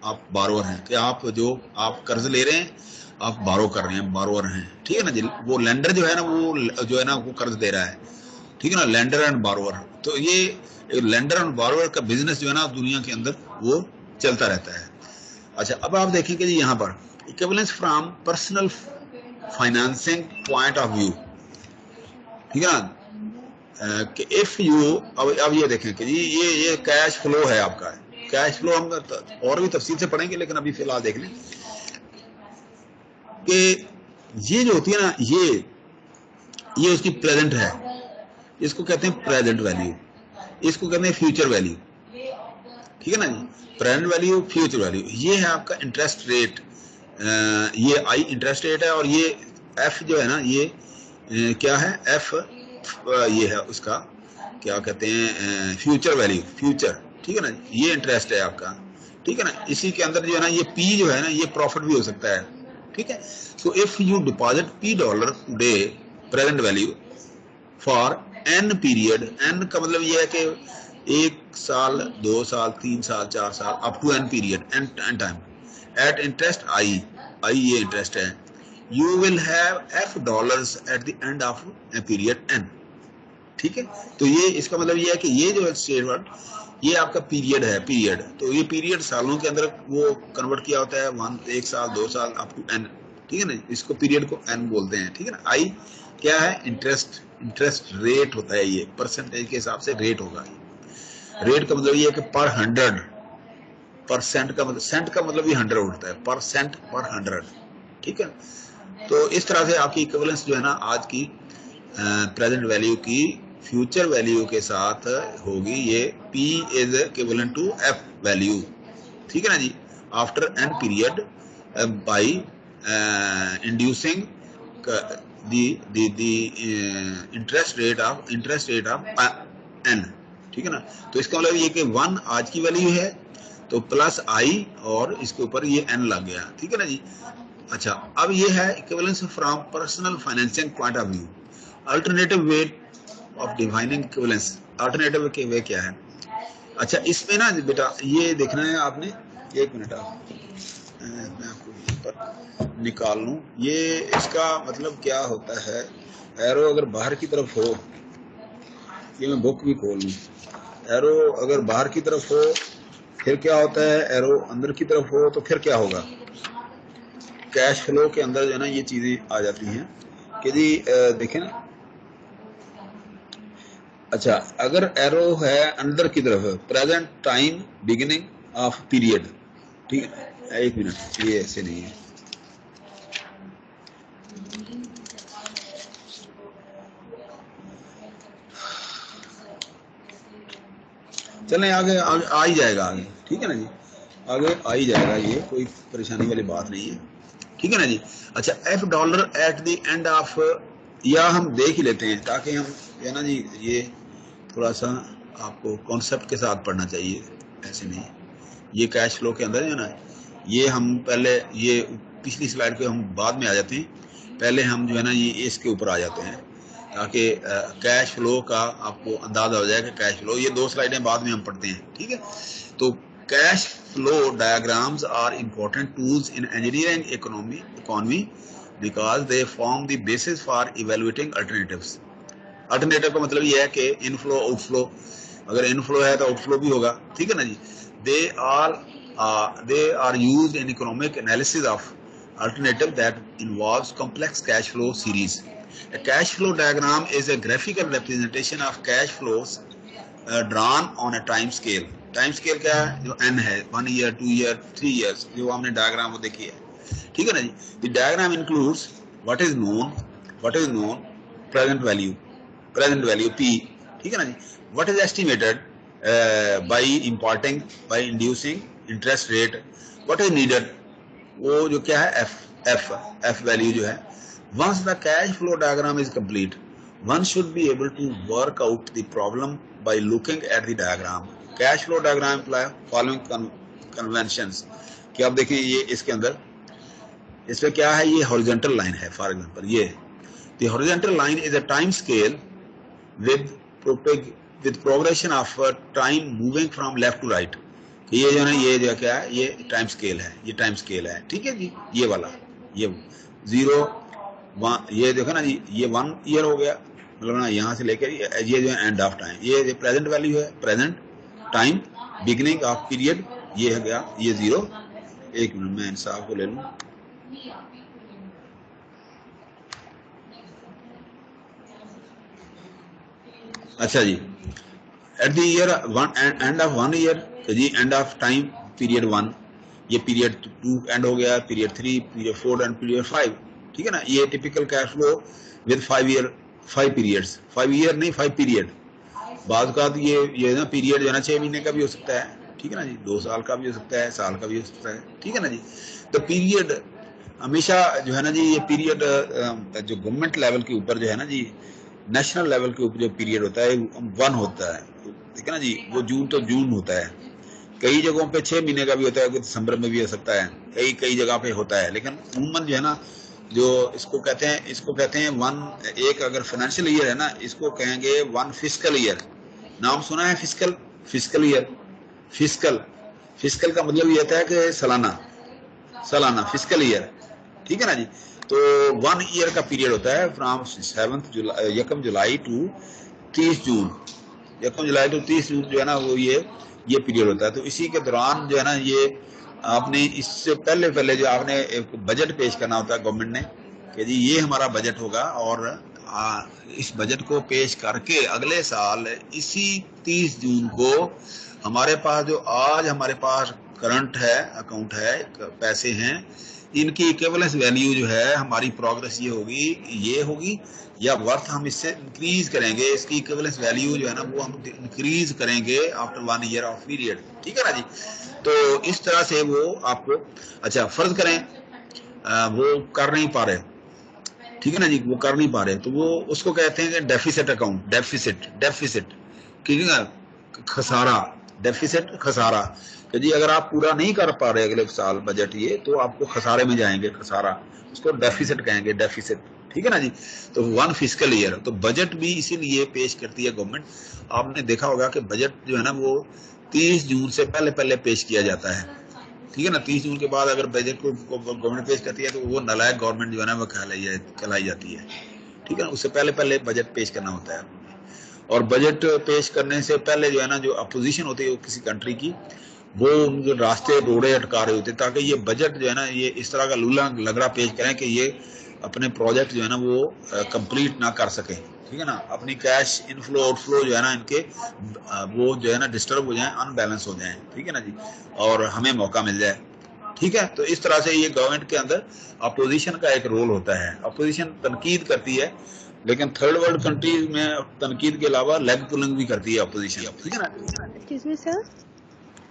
आप बारोअर हैं कि आप जो आप कर्ज ले रहे हैं आप बारो कर रहे हैं, बारोअर हैं, ठीक है ना जी। वो लेंडर जो है ना वो जो है ना वो कर्ज दे रहा है, ठीक है ना, लेंडर एंड बारोअर। तो ये लेंडर एंड बारोअर का बिजनेस जो है ना दुनिया के अंदर वो चलता रहता है। अच्छा अब आप देखेंगे जी यहाँ पर equivalence from personal financing point of view, ठीक है ना, कि इफ यू अब ये देखें कि जी ये कैश फ्लो है आपका, कैश फ्लो हम और भी तफसील से पढ़ेंगे लेकिन अभी फिलहाल देख लें कि ये जो होती है ना, ये उसकी प्रेजेंट है, इसको कहते हैं प्रेजेंट वैल्यू, इसको कहते हैं फ्यूचर वैल्यू, ठीक है ना जी। प्रेजेंट वैल्यू, फ्यूचर वैल्यू, ये है आपका इंटरेस्ट रेट, ये आई इंटरेस्ट रेट है, और ये एफ जो है ना, ये क्या है, एफ ये है उसका क्या कहते हैं, फ्यूचर वैल्यू, फ्यूचर, ठीक है ना, ये इंटरेस्ट है आपका, ठीक है ना। इसी के अंदर जो है ना, ये पी जो है ना, ये प्रॉफिट भी हो सकता है, ठीक है। So if you deposit $P today present value for N period, N का मतलब ये है कि 1 साल, 2 साल, 3 साल, 4 साल, up to N period, N time, at interest I ये इंटरेस्ट है, you will have $F at the end of a period N, ठीक है। तो ये इसका मतलब ये है कि ये जो स्टेटमेंट, ये आपका पीरियड है, पीरियड, तो ये पीरियड सालों के अंदर वो कन्वर्ट किया होता है, 1 साल, 2 साल, अप टू एन, ठीक है ना, इसको पीरियड को एन बोलते हैं, ठीक है ना। आई क्या है, इंटरेस्ट रेट होता है, ये परसेंटेज के हिसाब से रेट होगा। रेट का मतलब ये है कि पर 100%, का मतलब सेंट का मतलब ये 100 होता है, परसेंट पर 100, ठीक है। तो इस तरह से आपकी इक्विवेलेंस जो है ना आज की प्रेजेंट वैल्यू की फ्यूचर वैल्यू के साथ होगी, ये P is equivalent to F value, ठीक है ना जी, after n period by inducing the interest rate of n, ठीक है ना। तो इसका मतलब ये कि 1 आज की वैल्यू है, तो प्लस आई और इसके ऊपर ये n लग गया, ठीक है ना जी। अच्छा, अब ये है equivalence from personal financing point of view. Alternative way of defining equivalence, alternative के वे क्या है। अच्छा, इसमें ना बेटा ये देखना है आपने, 1 मिनट मैं आपको यहीं पर निकाल लूं, ये इसका मतलब क्या होता है। एरो अगर बाहर की तरफ हो, ये मैं बुक भी खोल लूं, एरो अगर बाहर की तरफ हो फिर क्या होता है, एरो अंदर की तरफ हो तो फिर क्या होगा, कैश फ्लो के अंदर जो है ना ये चीजें आ जाती हैं कि जी देखें ना। अच्छा, अगर एरो है अंदर की तरफ, present time beginning of period, ठीक है, 1 मिनट, ये ऐसे नहीं है, चलें आगे आ ही जाएगा आगे, ठीक है ना जी, आगे आ ही जाएगा, ये कोई परेशानी वाली बात नहीं है, ठीक है ना जी। अच्छा, $F at the end of, या हम देख ही लेते हैं ताकि हम है ना जी, ये थोड़ा सा आपको कॉन्सेप्ट के साथ पढ़ना चाहिए, ऐसे नहीं। ये कैश फ्लो के अंदर है ना, ये हम पहले, ये पिछली स्लाइड पे हम बाद में आ जाते हैं, पहले हम जो है ना ये इसके ऊपर आ जाते हैं ताकि कैश फ्लो का आपको अंदाजा हो जाए कि कैश फ्लो, ये 2 स्लाइडें बाद में हम पढ़ते हैं, ठीक है। तो cash flow diagrams are important tools in engineering economy because they form the basis for evaluating alternatives. Alternative का मतलब ये है कि इनफ्लो आउटफ्लो, अगर इनफ्लो है तो आउटफ्लो भी होगा, ठीक है ना जी। They are used in economic analysis of alternative that involves complex cash flow series. A cash flow diagram is a graphical representation of cash flows drawn on a time scale. Time scale क्या है, जो n है, 1 year, 2 year, 3 years, जो हमने diagram वो देखी है, ठीक है ना जी। The diagram includes what is known present value P, ठीक है ना जी। What is estimated by inducing interest rate. What is needed, वो जो क्या है, F वैल्यू जो है। Once the cash flow diagram is complete, one should be able to work out the problem by looking at the diagram. Cash flow diagram imply following conventions, कि आप देखिए ये इसके अंदर, इसमें क्या है, ये horizontal line है, फॉर एग्जाम्पल ये the horizontal line is a time scale with progression of time moving from left to right. ये जो है, ये जो क्या है, ये टाइम स्केल है, ये टाइम स्केल है, ठीक है जी। ये वाला, ये 0 1, ये देखो ना जी, ये 1 ईयर हो गया, मतलब ना यहाँ से लेकर ये जो है एंड ऑफ टाइम, ये प्रेजेंट वैल्यू है, present time beginning of period, ये है गया, ये 0। 1 मिनट मैं इंसाफ को ले लूँ। अच्छा जी, at the year end of 1 year, जी एंड ऑफ टाइम पीरियड 1, ये पीरियड 2 एंड हो गया, पीरियड 3, पीरियड 4 एंड पीरियड 5, ठीक है ना। ये typical cash flow with 5 periods, 5 year नहीं 5 पीरियड। बाद का ये ना पीरियड जो है ना 6 महीने का भी हो सकता है, ठीक है ना जी, 2 साल का भी हो सकता है, साल का भी हो सकता है, ठीक है ना जी। तो पीरियड हमेशा जो है ना जी, ये पीरियड जो गवर्नमेंट लेवल के ऊपर जो है ना जी, नेशनल लेवल के ऊपर जो पीरियड होता है 1 होता है, ठीक है ना जी। वो जून तो जून होता है, कई जगहों पे 6 महीने का भी होता है, दिसंबर में भी हो सकता है, कई जगह पे होता है। लेकिन उमूमन जो है ना, जो इसको कहते हैं एक अगर फाइनेंशियल ईयर है ना, इसको कहेंगे 1 फिस्कल ईयर। नाम सुना है फिस्कल ईयर? फिस्कल का मतलब ये होता है कि सालाना फिस्कल ईयर, ठीक है ना जी। तो 1 ईयर का पीरियड होता है from 1 July to 30 June. 1 July to 30 June जो है ना, वो ये पीरियड होता है। तो इसी के दौरान जो है ना, ये आपने इससे पहले जो आपने एक बजट पेश करना होता है गवर्नमेंट ने, कि जी ये हमारा बजट होगा, और इस बजट को पेश करके अगले साल इसी 30 जून को हमारे पास जो आज हमारे पास करंट है, अकाउंट है, पैसे हैं, इनकी इक्विवेलेंस वैल्यू जो है, हमारी प्रोग्रेस ये होगी या वर्थ हम इससे इंक्रीज करेंगे, इसकी इक्विवेलेंस वैल्यू जो है ना, वो हम इंक्रीज करेंगे आफ्टर 1 ईयर ऑफ पीरियड, ठीक है ना जी। तो इस तरह से वो आपको, अच्छा फर्ज करें वो कर नहीं पा रहे, ठीक है ना जी, वो कर नहीं पा रहे, तो वो उसको कहते हैं कि डेफिसिट अकाउंट, डेफिसिट, ठीक है ना, खसारा, डेफिसिट खसारा, कि जी अगर आप पूरा नहीं कर पा रहे अगले साल बजट ये, तो आपको खसारे में जाएंगे, खसारा, उसको डेफिसिट कहेंगे, डेफिसिट, ठीक है ना जी। तो 1 फिस्कल ईयर, तो बजट भी इसीलिए पेश करती है गवर्नमेंट। आपने देखा होगा कि बजट जो है ना, वो 30 जून से पहले पेश किया जाता है, ठीक है ना। 30 जून के बाद अगर बजट को गवर्नमेंट पेश करती है, तो वो नालायक गवर्नमेंट जो है ना, वो कहलाई जाती है, ठीक है ना। उससे पहले बजट पेश करना होता है। और बजट पेश करने से पहले जो है ना, जो अपोजिशन होती है किसी कंट्री की, वो जो रास्ते रोड़े अटका रहे होते, ताकि ये बजट जो है ना, ये इस तरह का लूला लगड़ा पेश करें कि ये अपने प्रोजेक्ट जो है ना, वो कंप्लीट ना कर सके, ठीक है ना। अपनी कैश इनफ्लो आउटफ्लो जो है ना, इनके वो जो है ना डिस्टर्ब हो जाए, अनबैलेंस हो जाए, ठीक है ना जी, और हमें मौका मिल जाए, ठीक है। तो इस तरह से ये गवर्नमेंट के अंदर अपोजिशन का एक रोल होता है। अपोजिशन तनकीद करती है, लेकिन थर्ड वर्ल्ड कंट्रीज में तनकीद के अलावा लेग पुलिंग भी करती है अपोजिशन, ठीक है ना। Excuse me sir.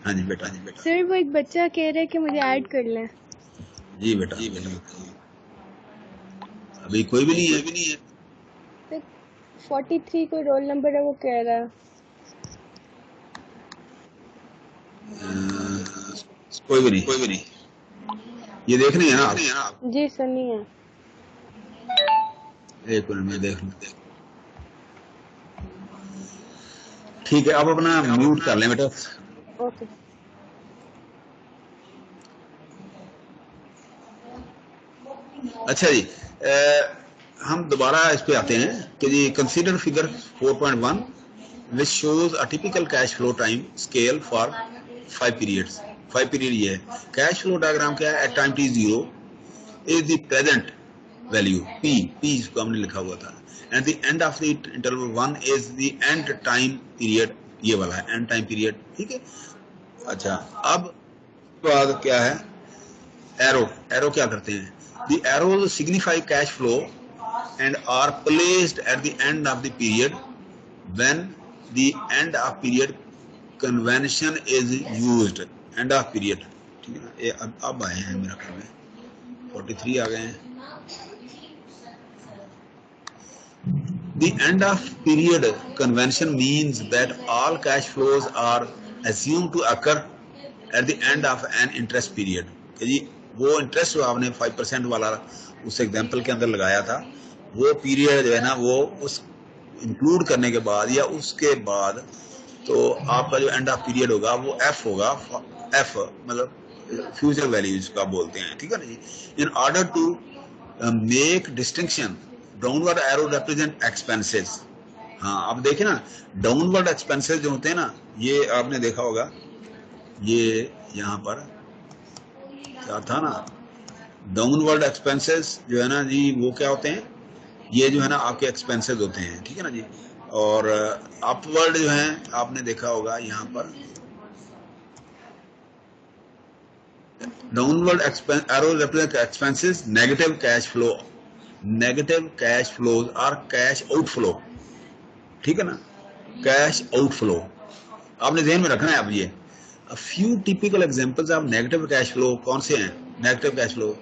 हाँ जी बेटा, सर वो एक बच्चा कह रहा है कि मुझे ऐड कर लें। जी बेटा, अभी कोई भी नहीं है। सर 43 कोई रोल नंबर है, वो कह रहा है। कोई भी नहीं, ये देखनी है ना आप? जी सर नहीं है। एक मिनट में देख लूं, ठीक है। आप अपना म्यूट कर लें बेटा। ओके। अच्छा जी, हम दोबारा इस पे आते हैं कि जी consider figure 4.1 which shows a typical cash flow time scale for 5 periods. 5 period ये है। कैश फ्लो डायग्राम क्या है? At time t0 is the present value p इसको हमने लिखा हुआ था, and the end of the interval 1 is the end time period, ये वाला है एंड टाइम पीरियड, ठीक है। अच्छा, अब बाद क्या है? एरो क्या करते हैं? The arrows signify cash flow and are placed at the end of the period when the end of period convention is used. End of period, ठीक है ना। ये अब आए हैं मेरा ख्याल में 43 आ गए हैं। The end of period convention means that all cash flows are assumed to occur at the end of an interest period. जी वो इंटरेस्ट जो आपने 5% वाला उस एग्जाम्पल के अंदर लगाया था, वो पीरियड जो है ना, वो उस इंक्लूड करने के बाद या उसके बाद, तो आपका जो एंड ऑफ पीरियड होगा वो एफ होगा। एफ मतलब फ्यूचर वैल्यूज का बोलते हैं, ठीक है ना जी। In order to make distinction, downward arrow represent expenses. हाँ, आप देखें ना, डाउनवर्ड एक्सपेंसेस जो होते हैं ना, ये आपने देखा होगा, ये यहाँ पर क्या था ना, डाउनवर्ड एक्सपेंसेस जो है ना जी, वो क्या होते हैं? ये जो है ना आपके एक्सपेंसेस होते हैं, ठीक है ना जी। और अपवर्ड जो है, आपने देखा होगा यहाँ पर downward arrow represent expenses, negative cash flow negative cash flows और कैश आउटफ्लो, ठीक है ना, कैश आउटफ्लो आपने ध्यान में रखना है। अब ये few typical examples of negative cash flow कौन से हैं? नेगेटिव कैश फ्लो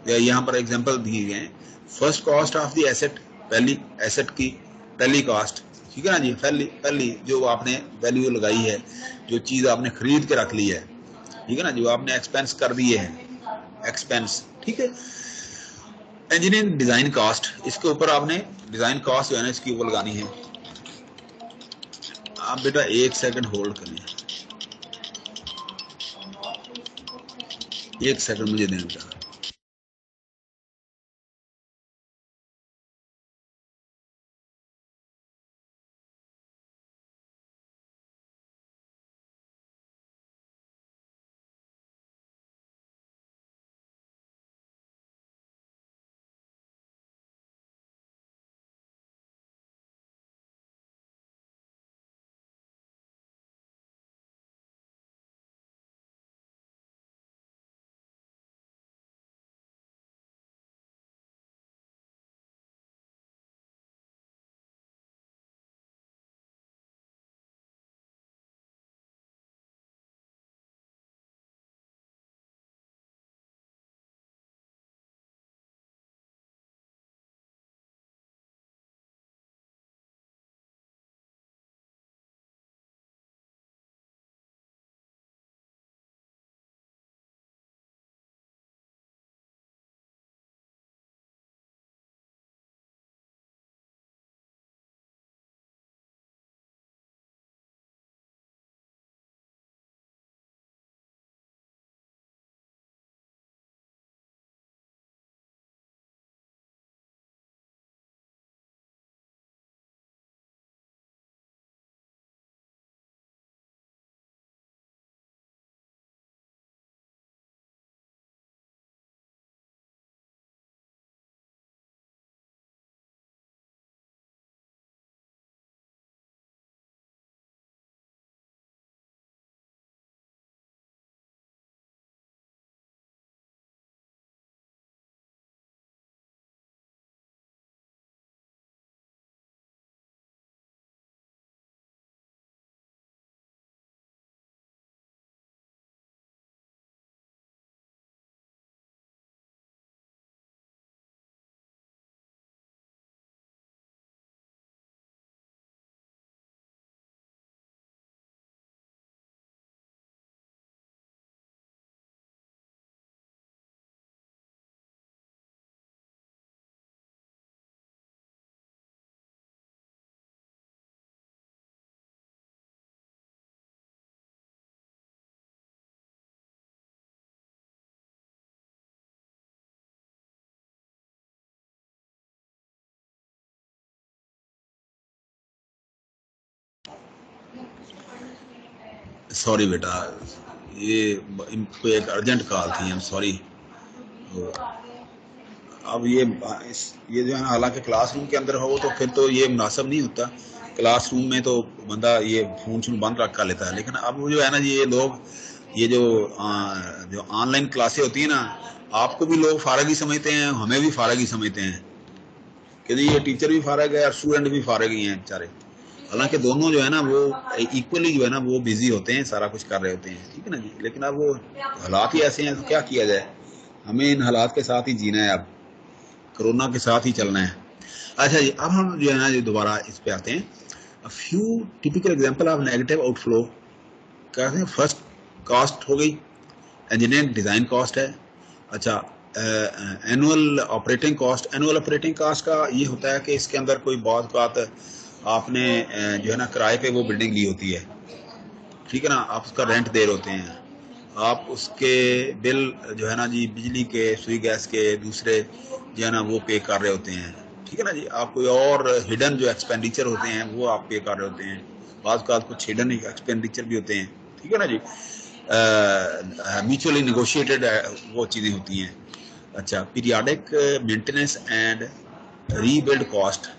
यहाँ पर एग्जांपल दिए गए हैं। First cost of the asset, पहली एसेट की पहली कॉस्ट, ठीक है ना जी, पहली जो आपने वैल्यू लगाई है, जो चीज आपने खरीद के रख ली है, ठीक है ना, जो आपने एक्सपेंस कर दिए हैं, एक्सपेंस, ठीक है। इंजीनियरिंग डिजाइन कॉस्ट, इसके ऊपर आपने डिजाइन कॉस्ट जो है ना इसकी ऊपर लगानी है। आप बेटा 1 सेकंड होल्ड करिए, 1 सेकंड मुझे देना बेटा। सॉरी बेटा, ये इनको एक अर्जेंट कॉल थी, आई एम सॉरी। तो अब ये जो है ना, हालांकि क्लासरूम के अंदर हो तो फिर तो ये मुनासिब नहीं होता, क्लासरूम में तो बंदा ये फोन शून बंद रख कर लेता है। लेकिन अब जो है ना ये लोग, ये जो ऑनलाइन क्लासें होती है ना, आपको भी लोग फारग ही समझते हैं, हमें भी फारग ही समझते हैं कि ये टीचर भी फारग है और स्टूडेंट भी फारग ही हैं बेचारे। हालांकि दोनों जो है ना वो इक्वली जो है ना वो बिजी होते हैं, सारा कुछ कर रहे होते हैं, ठीक है ना जी। लेकिन अब वो हालात ही ऐसे हैं, तो क्या किया जाए, हमें इन हालात के साथ ही जीना है, अब कोरोना के साथ ही चलना है। अच्छा जी, अब हम जो है ना दोबारा इस पे आते हैं। Few typical example of negative outflow, कहते हैं फर्स्ट कॉस्ट हो गई, इंजीनियरिंग डिज़ाइन कॉस्ट है। अच्छा, annual operating cost, annual operating cost का ये होता है कि इसके अंदर कोई बहुत बात आपने जो है ना किराए पे वो बिल्डिंग ली होती है, ठीक है ना, आप उसका रेंट दे रहे होते हैं, आप उसके बिल जो है ना जी बिजली के, सुई गैस के, दूसरे जो है ना वो पे कर रहे होते हैं, ठीक है ना जी। आप कोई और हिडन जो एक्सपेंडिचर होते हैं वो आप पे कर रहे होते हैं, बाज़ कुछ हिडन एक्सपेंडिचर भी होते हैं, ठीक है ना जी। म्यूचुअली नेगोशिएटेड वो चीज़ें होती हैं। अच्छा, periodic maintenance and rebuild cost,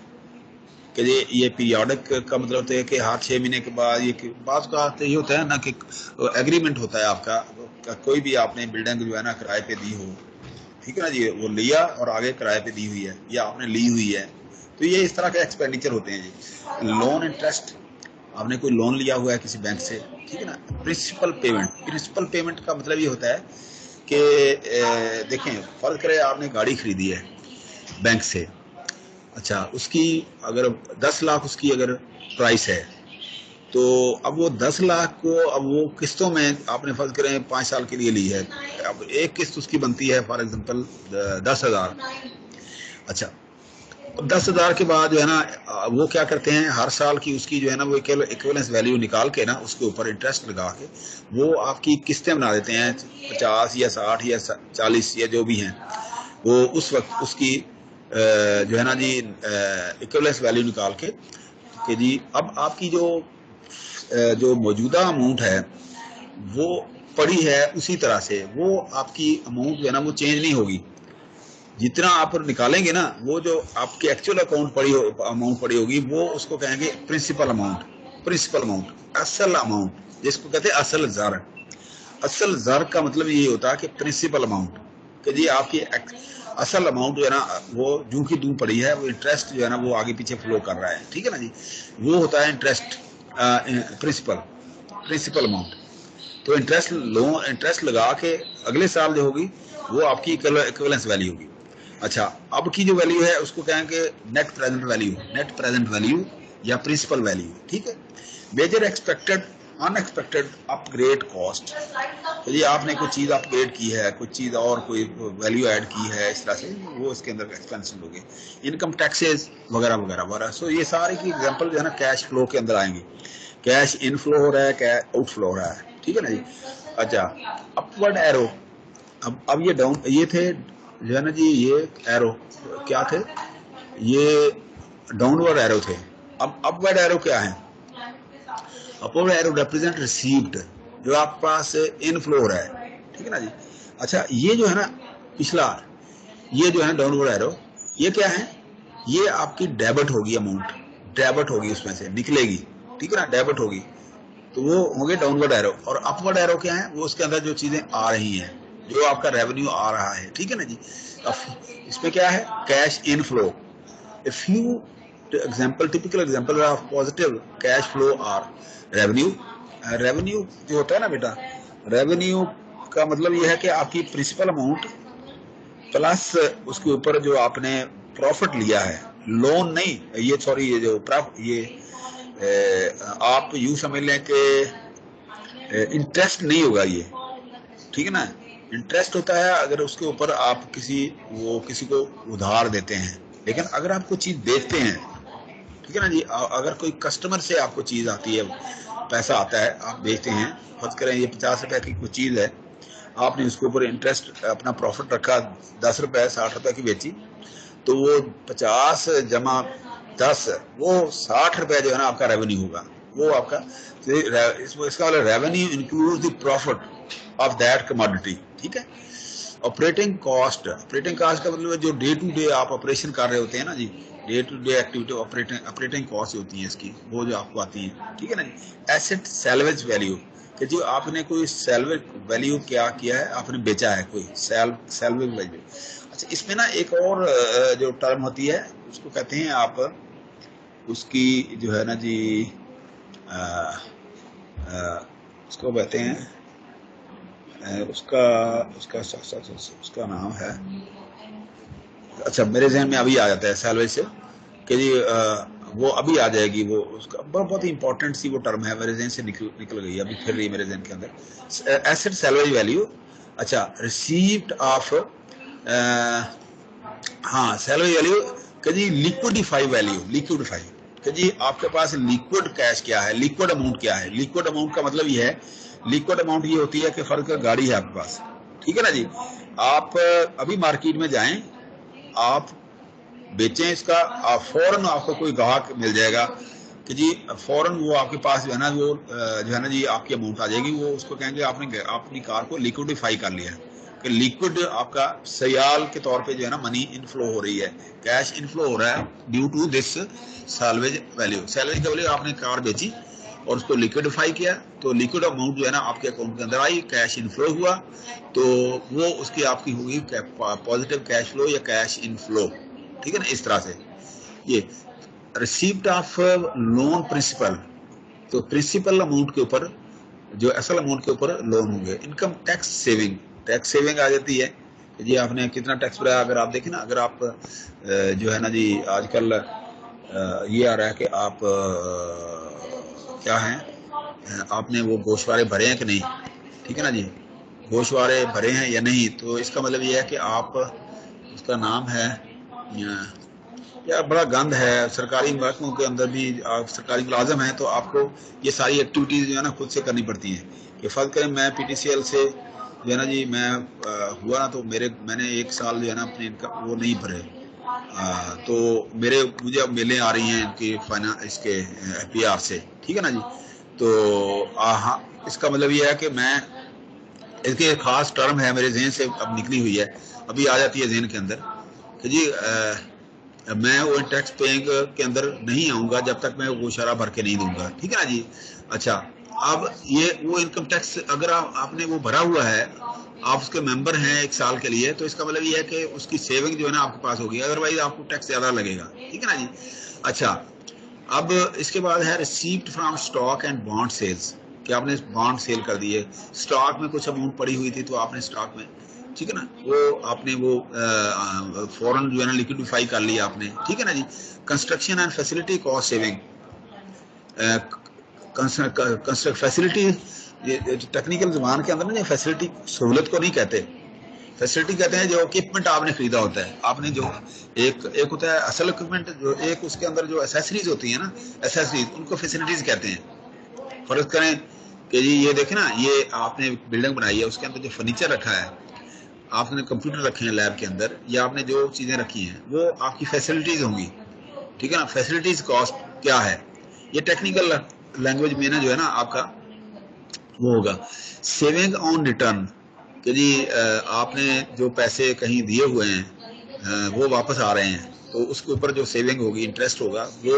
कि ये पीरियाडिक का मतलब होता है कि हर 6 महीने के बाद, ये बात का ये होता है ना कि एग्रीमेंट होता है आपका, कोई भी आपने बिल्डिंग जो है ना किराए पे दी हो, ठीक है ना जी, वो लिया और आगे किराए पे दी हुई है या आपने ली हुई है, तो ये इस तरह के एक्सपेंडिचर होते हैं जी। लोन इंटरेस्ट, आपने कोई लोन लिया हुआ है किसी बैंक से, ठीक है ना। प्रिंसिपल पेमेंट का मतलब ये होता है कि देखें, फर्ज करें आपने गाड़ी खरीदी है बैंक से, अच्छा उसकी अगर 10 लाख उसकी अगर प्राइस है, तो अब वो 10 लाख को अब वो किस्तों में आपने फर्ज करें 5 साल के लिए ली है, अब एक किस्त उसकी बनती है फॉर एग्जांपल 10,000। अच्छा, 10,000 के बाद जो है ना वो क्या करते हैं, हर साल की उसकी जो है ना वो इक्विवेलेंस वैल्यू निकाल के ना उसके ऊपर इंटरेस्ट लगा के वो आपकी किस्तें बना देते हैं, 50 या 60 या 40 या जो भी हैं, वो उस वक्त उसकी जो है ना जी इक्विवेलेंस वैल्यू निकाल के कि जी अब आपकी जो मौजूदा अमाउंट है वो पड़ी है उसी तरह से, वो आपकी अमाउंट जो है ना वो चेंज नहीं होगी। जितना आप निकालेंगे ना, वो जो आपके एक्चुअल अमाउंट पड़ी होगी वो उसको कहेंगे प्रिंसिपल अमाउंट, असल अमाउंट, जिसको कहते हैं असल ज़र। असल ज़र का मतलब ये होता है कि प्रिंसिपल अमाउंट, कि जी आपकी असल अमाउंट जो है ना वो जूं की तूं पड़ी है, वो इंटरेस्ट जो है ना वो आगे पीछे फ्लो कर रहा है, ठीक है ना जी, वो होता है इंटरेस्ट प्रिंसिपल अमाउंट। तो इंटरेस्ट लगा के अगले साल जो होगी वो आपकी इक्विवेलेंस वैल्यू होगी। अच्छा, अब की जो वैल्यू है उसको कहेंगे नेट प्रेजेंट वैल्यू या प्रिंसिपल वैल्यू, ठीक है। Major expected unexpected upgrade cost, तो ये आपने कोई चीज़ अपग्रेड की है, कुछ चीज़ और कोई वैल्यू ऐड की है, इस तरह से वो इसके अंदर एक्सपेंसिव होगी। इनकम टैक्सेस वगैरह वगैरह वगैरह। सो ये सारे की एग्जांपल जो है ना कैश फ्लो के अंदर आएंगे। कैश इनफ्लो हो रहा है, कैश आउटफ्लो हो रहा है, ठीक है ना जी। अच्छा, अपवर्ड एरो, अब ये डाउन, ये थे जो है ना जी, ये एरो क्या थे, ये डाउनवर्ड एरो थे। अब अपवर्ड एरो क्या है, अपवर्ड एरो रिप्रेजेंट रिसीव्ड, जो आपके पास इनफ्लो हो रहा है, ठीक है ना जी। अच्छा, ये जो है ना पिछला, ये जो है ना डाउनवर्ड एरो, ये क्या है, ये आपकी डेबिट होगी, अमाउंट डेबिट होगी, उसमें से निकलेगी, ठीक है ना, डेबिट होगी, तो वो होंगे डाउनवर्ड एरो। और अपवर्ड एरो क्या है, वो उसके अंदर जो चीजें आ रही हैं, जो आपका रेवेन्यू आ रहा है, ठीक है ना जी। इसमें क्या है, cash inflow. A few typical example of positive cash flow are revenue. Revenue जो होता है ना बेटा, रेवेन्यू का मतलब ये है कि आपकी प्रिंसिपल अमाउंट प्लस उसके ऊपर जो आपने प्रॉफिट लिया है, लोन नहीं, ये सॉरी, ये जो आप यूं समझ लें कि इंटरेस्ट नहीं होगा ये, ठीक है ना। इंटरेस्ट होता है अगर उसके ऊपर आप किसी को उधार देते हैं, लेकिन अगर आप कोई चीज बेचते हैं, ठीक है ना जी, अगर कोई कस्टमर से आपको चीज आती है, पैसा आता है, आप बेचते हैं, फर्ज करें ये 50 रुपए की कोई चीज है, आपने उसके ऊपर इंटरेस्ट अपना प्रॉफिट रखा 10 रुपए, 60 रुपए की बेची, तो वो 50 जमा 10, वो 60 रुपए जो है ना आपका रेवेन्यू होगा, वो आपका। इसका मतलब revenue includes the profit of that commodity, ठीक है। ऑपरेटिंग कॉस्ट का मतलब जो डे टू डे आप ऑपरेशन कर रहे होते हैं ना जी, day to day activity operating cost होती है इसकी, वो जो आपको आती है, ठीक है ना जी। एसेट सैल्वेज वैल्यू, कि जो आपने कोई सैल्वेज वैल्यू क्या किया है, आपने बेचा है कोई सैल्वेज वैल्यू। अच्छा, इसमें ना एक और जो टर्म होती है उसको कहते हैं आप, उसकी जो है ना जी उसको कहते हैं, उसका नाम है, अच्छा मेरे जहन में अभी आ जाता है सैलवेज से, कि जी वो अभी आ जाएगी, वो उसका बहुत ही इंपॉर्टेंट सी वो टर्म है, मेरे जहन से निकल गई, अभी फिर रही मेरे जहन के अंदर। एसेट सैलवेज वैल्यू, अच्छा रिसीव्ड ऑफ, हाँ सैलवेज वैल्यू, कि जी लिक्विडिफाई वैल्यू, कि जी आपके पास लिक्विड कैश क्या है, लिक्विड अमाउंट क्या है। लिक्विड अमाउंट का मतलब ये है, लिक्विड अमाउंट ये होती है कि फर्ज कर गाड़ी है आपके पास, ठीक है ना जी, आप अभी मार्केट में जाएं, आप बेचें इसका, आप फौरन आपको कोई ग्राहक मिल जाएगा कि जी फौरन वो आपके पास जो है ना, वो जो है ना जी आपकी अमाउंट आ जाएगी, वो उसको कहेंगे आपने अपनी कार को लिक्विडिफाई कर लिया है, कि लिक्विड आपका सयाल के तौर पे जो है ना मनी इनफ्लो हो रही है, कैश इनफ्लो हो रहा है due to this salvage value. Salvage का वैल्यू, आपने कार बेची, और उसको लिक्विडिफाई किया, तो लिक्विड अमाउंट जो है ना आपके अकाउंट के अंदर आई, कैश इनफ्लो हुआ, तो वो उसकी आपकी होगी पॉजिटिव कैश फ्लो या कैश इनफ्लो। ठीक है ना, इस तरह से। ये रिसीप्ट ऑफ लोन प्रिंसिपल, तो प्रिंसिपल अमाउंट के ऊपर, जो असल अमाउंट के ऊपर लोन होंगे। Income tax saving, tax saving आ जाती है जी, आपने कितना टैक्स भरा। अगर आप देखें ना, अगर आप जो है ना जी आजकल ये आ रहा है कि आप क्या है, आपने वो गोशवारे भरे हैं कि नहीं, ठीक है ना जी, गोशवारे भरे हैं या नहीं, तो इसका मतलब ये है कि आप, उसका नाम है या बड़ा गंद है। सरकारी महकमों के अंदर भी आप सरकारी मुलाजम हैं, तो आपको ये सारी एक्टिविटीज जो है ना खुद से करनी पड़ती हैं। कि फर्ज करें मैं PTCL से जो है ना जी मैं हुआ ना, तो मैंने 1 साल जो है ना अपने इनका वो नहीं भरे, तो मुझे अब मेलें आ रही हैं इनकी इसके FPR से, ठीक है ना जी। तो हाँ, इसका मतलब ये है कि मैं, इसकी एक खास टर्म है मेरे जहन से अब निकली हुई है, अभी आ जाती है जहन के अंदर कि जी मैं वो टैक्स पेइंग के अंदर नहीं आऊंगा जब तक मैं वो शराब भर के नहीं दूंगा, ठीक है ना जी। अच्छा, अब ये वो इनकम टैक्स अगर आपने वो भरा हुआ है, आप उसके मेंबर हैं 1 साल के लिए, तो इसका मतलब ये है कि उसकी सेविंग जो है ना आपके पास होगी, अदरवाइज आपको टैक्स ज्यादा लगेगा, ठीक है ना जी। अच्छा, अब इसके बाद है receipt from stock and bond sales, कि आपने बॉन्ड सेल कर दिए, स्टॉक में कुछ अमाउंट पड़ी हुई थी तो आपने स्टॉक में, ठीक है ना, वो आपने वो फॉरन जो है ना लिक्विडिफाई कर लिया आपने, ठीक है ना जी। Construction and facility cost saving, construct facility, ये टेक्निकल जुबान के अंदर ना फैसिलिटी सहूलत को नहीं कहते, फैसिलिटी कहते हैं जो इक्विपमेंट आपने खरीदा होता है। आपने जो एक होता है असल इक्विपमेंट, जो एक उसके अंदर जो एसेसरीज होती है ना, एसेसरीज, उनको फैसिलिटीज कहते हैं। फर्ज करें कि जी ये देखें ना, ये आपने बिल्डिंग बनाई है, उसके अंदर जो फर्नीचर रखा है, आपने कंप्यूटर रखे हैं लैब के अंदर, या आपने जो चीजें रखी हैं वो आपकी फैसिलिटीज होंगी, ठीक है ना। फैसिलिटीज कॉस्ट क्या है, ये टेक्निकल लैंग्वेज में ना जो है ना आपका वो होगा। सेविंग ऑन रिटर्न, कि जी आपने जो पैसे कहीं दिए हुए हैं वो वापस आ रहे हैं, तो उसके ऊपर जो सेविंग होगी, इंटरेस्ट होगा, वो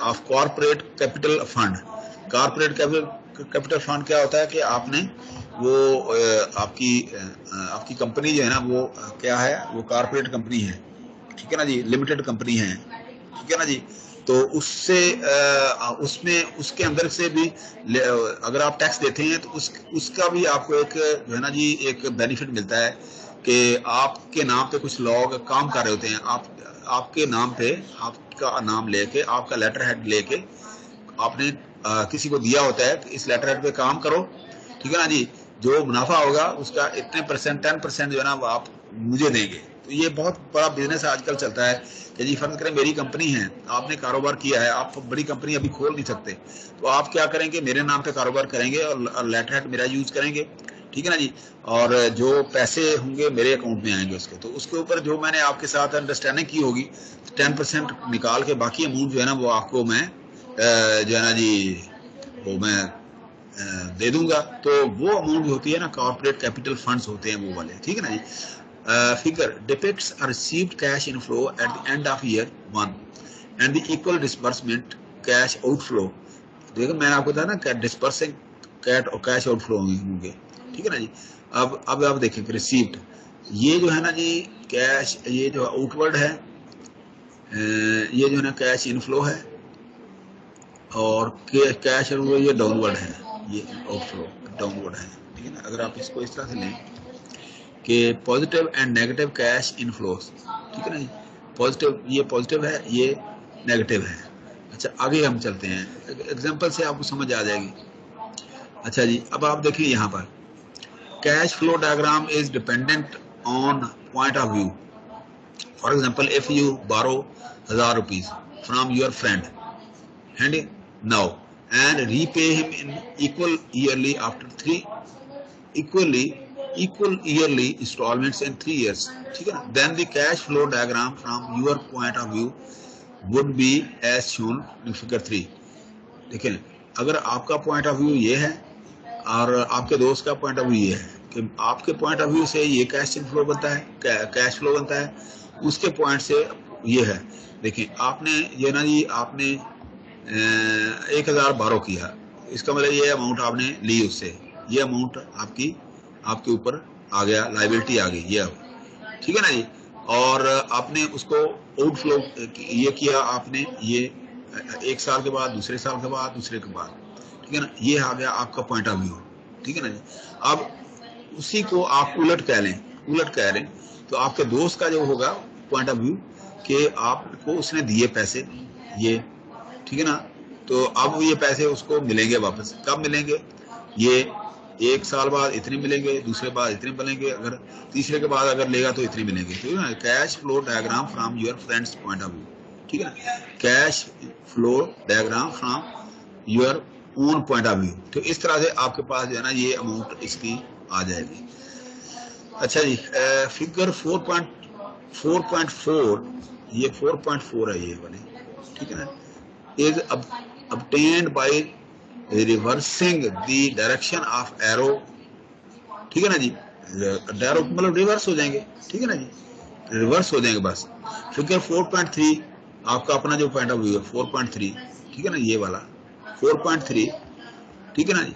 of corporate capital fund. Corporate capital fund क्या होता है कि आपने वो आपकी कंपनी जो है ना वो क्या है, वो कॉर्पोरेट कंपनी है, ठीक है ना जी, लिमिटेड कंपनी है, ठीक है ना जी। तो उससे उसमें उसके अंदर से भी अगर आप टैक्स देते हैं तो उसका भी आपको एक जो है ना जी एक बेनिफिट मिलता है कि आपके नाम पे कुछ लोग काम कर रहे होते हैं, आपके नाम पे, आपका नाम लेके, आपका लेटर हेड लेके आपने किसी को दिया होता है कि इस लेटर हेड पे काम करो, ठीक है ना जी। जो मुनाफा होगा उसका इतने परसेंट, 10% जो है ना वो आप मुझे देंगे। तो ये बहुत बड़ा बिजनेस आजकल चलता है कि जी फर्ज करें मेरी कंपनी है, आपने कारोबार किया है, आप बड़ी कंपनी अभी खोल नहीं सकते, तो आप क्या करेंगे, मेरे नाम पे कारोबार करेंगे और लेटर हेड मेरा यूज करेंगे, ठीक है ना जी। और जो पैसे होंगे मेरे अकाउंट में आएंगे उसके, तो उसके ऊपर जो मैंने आपके साथ अंडरस्टैंडिंग की होगी, 10% निकाल के बाकी अमाउंट जो है ना वो आपको मैं जो है ना जी वो मैं दे दूंगा। तो वो अमाउंट होती है ना कॉर्पोरेट कैपिटल फंड्स होते हैं वो वाले, ठीक है ना जी। Figure depicts a received cash inflow at the end of year 1 and the equal disbursement cash outflow. देखो मैंने आपको बताया ना डिसबर्सिंग कैश आउटफ्लो होंगे, ठीक है ना जी। अब आप देखें रिसीव्ड, ये जो है ना जी कैश, ये जो आउटवर्ड है, ये जो है ना कैश इनफ्लो है, और कैश ये डाउनवर्ड है, ये आउटफ्लो डाउनवर्ड है, ठीक है ना। अगर आप इसको इस तरह से लें कि positive and negative cash inflows, ठीक है ना जी, पॉजिटिव ये पॉजिटिव है, ये नेगेटिव है। अच्छा आगे हम चलते हैं, एग्जांपल से आपको समझ आ जाएगी। अच्छा जी, अब आप देखिए यहाँ पर cash flow diagram is dependent on point of view. For example if you borrow 1000 rupees from your friend and now and repay him in equal yearly after 3 equal yearly installments in 3 years, ठीक है ना। then the cash flow diagram from your point of view would be as shown in figure 3। देखिए अगर आपका point of view ये है और आपके दोस्त का पॉइंट ऑफ व्यू ये है कि आपके पॉइंट ऑफ व्यू से ये कैश फ्लो बनता है, कैश फ्लो बनता है, उसके पॉइंट से ये है। देखिए आपने ये ना जी आपने 1000 बारो किया, इसका मतलब ये अमाउंट आपने ली उससे, ये अमाउंट आपके ऊपर आ गया, लाइबिलिटी आ गई ये अब, ठीक है ना जी। और आपने उसको आउटफ्लो ये किया आपने, ये 1 साल के बाद, दूसरे साल के बाद, दूसरे के बाद, ठीक है ना, ये आ गया आपका पॉइंट ऑफ व्यू, ठीक है ना जी। अब उसी को आप उलट कह रहे हैं, तो आपके दोस्त का जो होगा पॉइंट ऑफ व्यू कि आपको उसने दिए पैसे ये, ठीक है ना, तो अब ये पैसे उसको मिलेंगे वापस, कब मिलेंगे, ये 1 साल बाद इतने मिलेंगे, दूसरे बाद इतने मिलेंगे, अगर तीसरे के बाद अगर लेगा तो इतने मिलेंगे, ठीक है ना। Cash flow diagram from your friends point of view, ठीक है ना, cash flow diagram from your own point of view. तो इस तरह से आपके पास जो है ना ये अमाउंट इसकी आ जाएगी। अच्छा जी, फिगर 4.4, ये 4.4 है ये वाली, ठीक है ना, is obtained by reversing the direction of arrow, ठीक है ना जी, एरो मतलब रिवर्स हो जाएंगे, ठीक है ना जी, रिवर्स हो जाएंगे बस। फिगर 4.3 आपका अपना जो पॉइंट ऑफ व्यू है 4.3, ठीक है ना, ये वाला 4.3, ठीक है ना जी।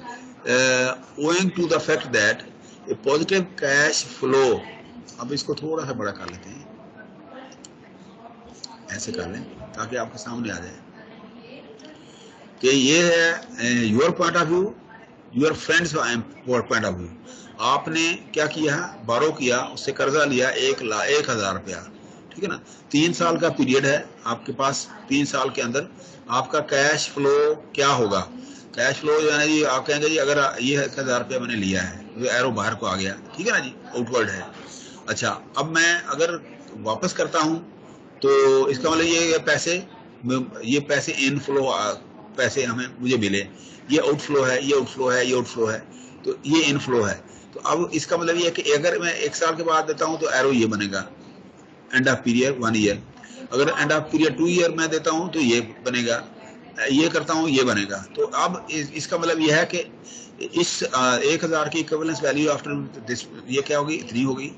owing to the fact that a positive cash flow, अब इसको थोड़ा सा बड़ा कर लेते हैं, ऐसे कर लें ताकि आपके सामने आ जाए कि ये है your point of view, your friends point of view. आपने क्या किया, बारो किया, उससे कर्जा लिया 1,00,000 रुपया, ठीक है ना, 3 साल का पीरियड है आपके पास, 3 साल के अंदर आपका कैश फ्लो क्या होगा, कैश फ्लो जो है ना जी, आप कहेंगे जी अगर ये 1,000 रुपया मैंने लिया है, तो एरो बाहर को आ गया, ठीक है ना जी, आउटवर्ड है। अच्छा, अब मैं अगर वापस करता हूं तो इसका मतलब ये पैसे इनफ्लो, पैसे मुझे मिले, ये आउटफ्लो है, ये आउटफ्लो है, ये आउटफ्लो है, तो ये इनफ्लो है। तो अब इसका मतलब ये है कि अगर मैं 1 साल के बाद देता हूं तो एरो ये बनेगा, एंड ऑफ पीरियड 1 ईयर, अगर एंड ऑफ पीरियड 2 ईयर मैं देता हूं तो ये बनेगा, ये करता हूं ये बनेगा। तो अब इसका मतलब ये है कि इस 1,000 की इक्विवेलेंस वैल्यू आफ्टर दिस ये क्या होगी, इतनी होगी,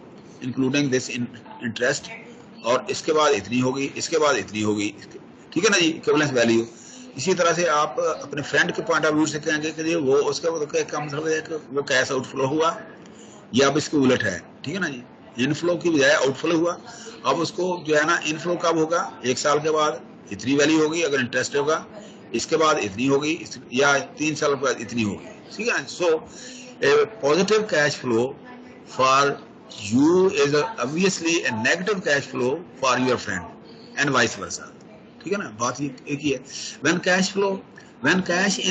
इंक्लूडिंग दिस इंटरेस्ट, और इसके बाद इतनी होगी, इसके बाद इतनी होगी, ठीक है ना जी, इक्विवेलेंस वैल्यू। इसी तरह से आप अपने फ्रेंड के पॉइंट ऑफ व्यू से कहेंगे कि वो उसका मतलब है कि वो कैश आउटफ्लो हुआ, या अब इसके उलट है, ठीक है ना जी, इनफ्लो की बजाय आउटफ्लो हुआ। अब उसको जो है ना, इनफ्लो कब होगा, 1 साल के बाद इतनी वैल्यू होगी अगर इंटरेस्ट होगा, इसके बाद इतनी होगी, या 3 साल के बाद इतनी होगी, ठीक है। So positive cash flow for you is obviously a negative cash flow for your friend and vice versa, ठीक है ना, बात ये एक ही है। when cash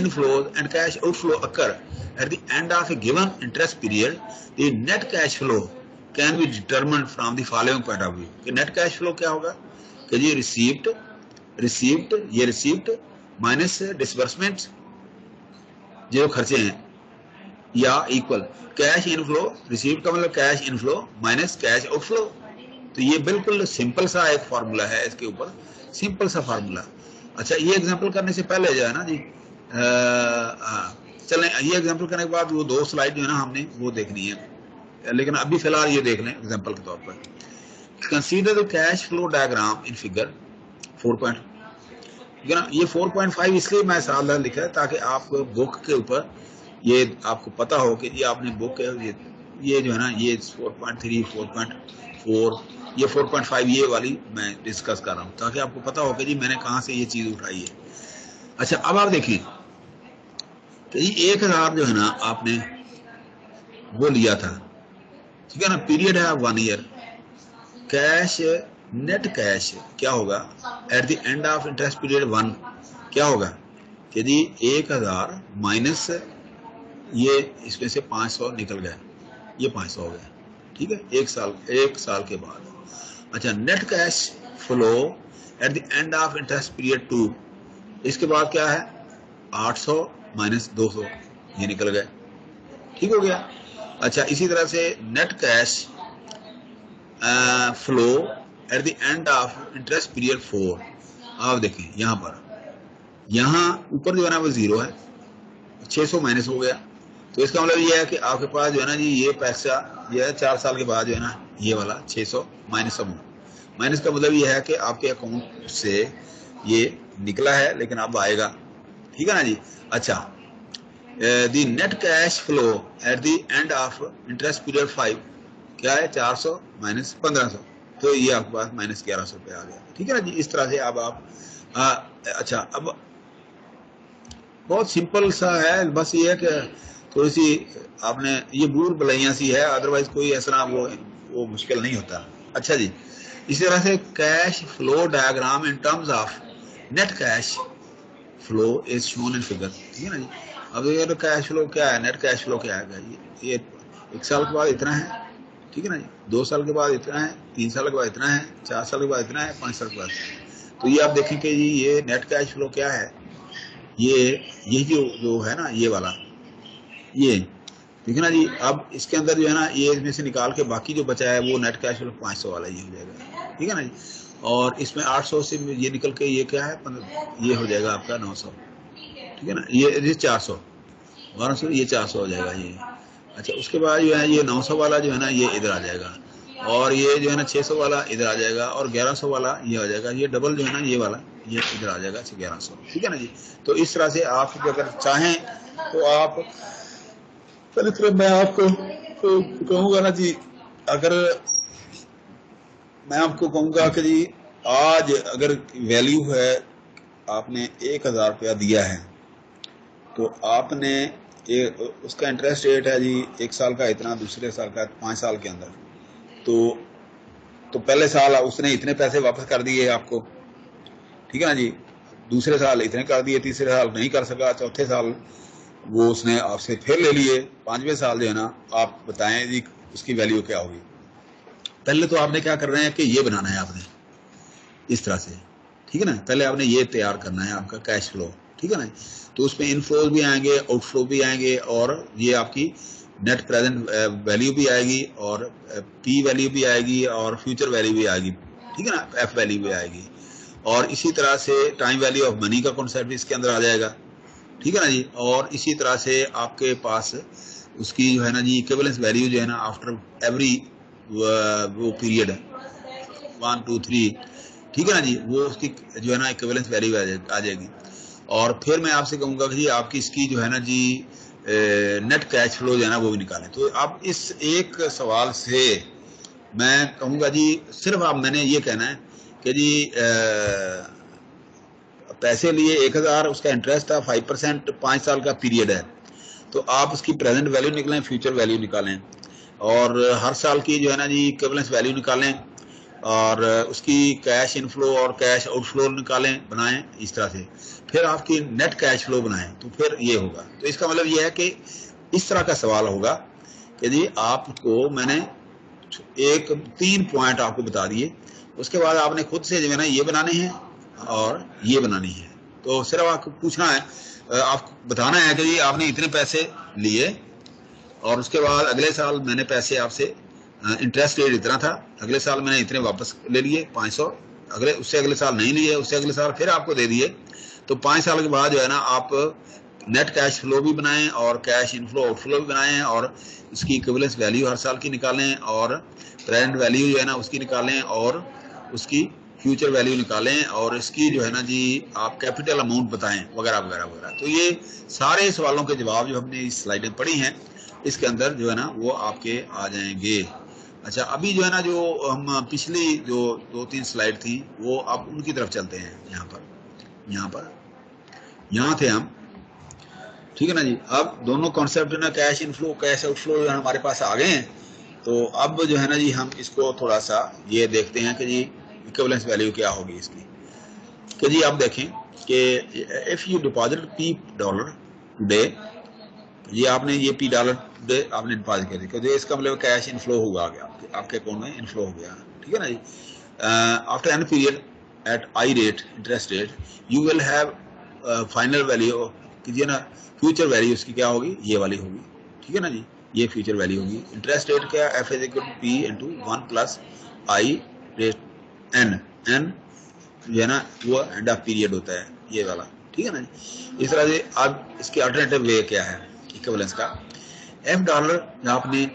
inflows and cash outflow occur at the end of a given interest period, the net cash flow can be determined from the following point of view। कि net cash flow क्या होगा कि ये received minus disbursement जो खर्चे हैं, या equal cash inflow, received का मतलब cash inflow minus cash outflow. तो ये बिल्कुल सिंपल सा एक फार्मूला है, इसके ऊपर सिंपल सा फार्मूला। अच्छा, ये एग्जांपल करने से पहले जो है ना जी, चलें ये एग्जांपल करने के बाद वो 2 स्लाइड जो है ना हमने वो देखनी है, लेकिन अभी फिलहाल ये देख लें एग्जांपल के तौर पर। Consider the cash flow diagram in figure 4. ये 4.5 इसलिए मैं साल लिखा है ताकि आप बुक के ऊपर ये आपको पता हो कि ये आपने बुक ये जो है ना, ये 4.3, 4.4, ये 4.5 ये वाली मैं डिस्कस कर रहा हूँ, ताकि आपको पता हो कि जी मैंने कहाँ से ये चीज उठाई है। अच्छा, अब आप देखें कि 1,000 जो है ना आपने वो लिया था, ठीक है ना, पीरियड है 1 ईयर, कैश नेट कैश क्या होगा eight the end of interest period 1 क्या होगा कि जी 1,000 माइनस ये इसमें से 500 निकल गया, ये 500 हो गया, ठीक है, 1 साल के बाद। अच्छा, net cash flow eight the end of interest period 2, इसके बाद क्या है 800 माइनस 200 ये निकल गया, ठीक हो गया। अच्छा, इसी तरह से net cash flow eight the end of interest period 4, आप देखें यहाँ ऊपर जो है ना वो 0 है, 600 माइनस हो गया, तो इसका मतलब ये है कि आपके पास जो है ना जी ये पैसा ये है 4 साल के बाद जो है ना ये वाला 600 माइनस का मतलब ये है कि आपके अकाउंट से ये निकला है लेकिन अब आएगा, ठीक है ना जी। अच्छा, the net cash flow eight the end of interest period 5 क्या है, 400 माइनस 1500, तो ये आपके पास माइनस 1100 रुपये आ गया, ठीक है ना जी। इस तरह से अब आप अच्छा, अब बहुत सिंपल सा है, बस ये है कि थोड़ी सी आपने ये भूल भुलैया सी है, अदरवाइज कोई ऐसा वो मुश्किल नहीं होता। अच्छा जी, इसी तरह से cash flow diagram in terms of net cash flow is shown in figure, ठीक है ना जी। अब ये तो कैश फ्लो क्या है, नेट कैश फ्लो क्या है, ये 1 साल के बाद इतना है, ठीक है ना जी, 2 साल के बाद इतना है, 3 साल के बाद इतना है, 4 साल के बाद इतना है, 5 साल के बाद। तो ये आप देखेंगे जी, ये नेट कैश फ्लो क्या है, ये जो है ना, ये वाला, ये ठीक है ना जी। अब इसके अंदर जो है ना, ये इसमें से निकाल के बाकी जो बचा है वो नेट कैश फ्लो 500 वाला ये हो जाएगा, ठीक है ना जी। और इसमें 800 से ये निकल के ये क्या है, ये हो जाएगा आपका 900, ठीक है ना। ये 400, 1200, ये 400 हो जाएगा ये। अच्छा, उसके बाद जो है ये 900 वाला जो है ना, ये इधर आ जाएगा, और ये जो है ना 600 वाला इधर आ जाएगा, और 1100 वाला ये आ जाएगा, ये डबल जो है ना ये वाला ये इधर आ जाएगा 1100, ठीक है ना जी। तो इस तरह से आप अगर चाहें तो आप पहले तो मैं आपको कहूँगा ना जी, अगर मैं आपको कहूँगा कि जी आज अगर वैल्यू है, आपने 1000 रुपया दिया है, तो आपने उसका इंटरेस्ट रेट है जी 1 साल का इतना, दूसरे साल का 5 साल के अंदर, तो पहले साल उसने इतने पैसे वापस कर दिए आपको, ठीक है ना जी, दूसरे साल इतने कर दिए, तीसरे साल नहीं कर सका, चौथे साल वो उसने आपसे फिर ले लिए, 5वें साल जो है ना, आप बताएं जी उसकी वैल्यू क्या होगी। पहले तो आपने क्या कर रहे हैं कि ये बनाना है आपने इस तरह से, ठीक है ना। पहले आपने ये तैयार करना है आपका कैश फ्लो, ठीक है ना। तो उसमें इनफ्लोज भी आएंगे, आउटफ्लो भी आएंगे, और ये आपकी नेट प्रेजेंट वैल्यू भी आएगी, और पी वैल्यू भी आएगी, और फ्यूचर वैल्यू भी आएगी, ठीक है ना, एफ वैल्यू भी आएगी। और इसी तरह से टाइम वैल्यू ऑफ मनी का कॉन्सेप्ट इसके अंदर आ जाएगा, ठीक है ना जी। और इसी तरह से आपके पास उसकी जो है ना जी इक्विवेलेंस वैल्यू जो है ना आफ्टर एवरी वो पीरियड 1 2 3, ठीक है ना जी, वो उसकी जो है ना इक्विवेलेंस वैल्यू आ जाएगी। और फिर मैं आपसे कहूँगा कि जी आपकी इसकी जो है ना जी नेट कैश फ्लो जो है ना वो भी निकालें। तो आप इस एक सवाल से मैं कहूँगा जी, सिर्फ आप मैंने ये कहना है कि जी पैसे लिए 1000, उसका इंटरेस्ट था 5%, 5 साल का पीरियड है, तो आप उसकी प्रेजेंट वैल्यू निकालें, फ्यूचर वैल्यू निकालें, और हर साल की जो है ना जी इक्विवेलेंस वैल्यू निकालें, और उसकी कैश इनफ्लो और कैश आउटफ्लो निकालें, बनाएं इस तरह से, फिर आपकी नेट कैश फ्लो बनाएं, तो फिर ये होगा। तो इसका मतलब ये है कि इस तरह का सवाल होगा कि जी आपको मैंने 3 पॉइंट आपको बता दिए, उसके बाद आपने खुद से जो है ना ये बनाने हैं और ये बनानी है। तो सिर्फ आपको पूछना है, आपको बताना है कि जी आपने इतने पैसे लिए, और उसके बाद अगले साल मैंने पैसे आपसे इंटरेस्ट रेट इतना था, अगले साल मैंने इतने वापस ले लिए 500, उससे अगले साल नहीं लिए, उससे अगले साल फिर आपको दे दिए। तो 5 साल के बाद जो है ना आप नेट कैश फ्लो भी बनाएं, और कैश इनफ्लो आउटफ्लो भी बनाएं, और उसकी इक्विवेलेंस वैल्यू हर साल की निकालें, और प्रेजेंट वैल्यू जो है ना उसकी निकालें, और उसकी फ्यूचर वैल्यू निकालें, और इसकी जो है ना जी आप कैपिटल अमाउंट बताएं, वगैरह वगैरह वगैरह। तो ये सारे सवालों के जवाब जो हमने इस स्लाइडें पढ़ी हैं इसके अंदर जो है ना वो आपके आ जाएंगे। अच्छा, अभी जो है ना जो हम पिछली जो 2-3 स्लाइड थी वो अब उनकी तरफ चलते हैं। यहाँ थे हम, ठीक है ना जी। अब दोनों कॉन्सेप्ट ना कैश इनफ्लो कैश आउटफ्लो जो है हमारे पास आ गए हैं। तो अब जो है ना जी हम इसको थोड़ा सा ये देखते हैं कि जी इक्विवेलेंस वैल्यू क्या होगी इसकी। कि जी आप देखें कि if you deposit $P today, ये आपने ये $P टुडे आपने डिपॉजिट कर दिया, तो इसका मतलब कैश इनफ्लो हुआ, आ गया आपके अकाउंट में इनफ्लो हो गया, ठीक है ना जी। After n period at i rate interest rate you will have final value कीजिए ना, फ्यूचर वैल्यू उसकी क्या होगी, ये वाली होगी, ठीक है ना जी, ये फ्यूचर वैल्यू होगी। इंटरेस्ट रेट क्या, F is equal to P into 1 plus I rate N जो है ना वो एंड ऑफ पीरियड होता है ये वाला, ठीक है ना जी। इस तरह से अब इसकी अल्टरनेटिव वे क्या है इक्विवेलेंस का, $F आपने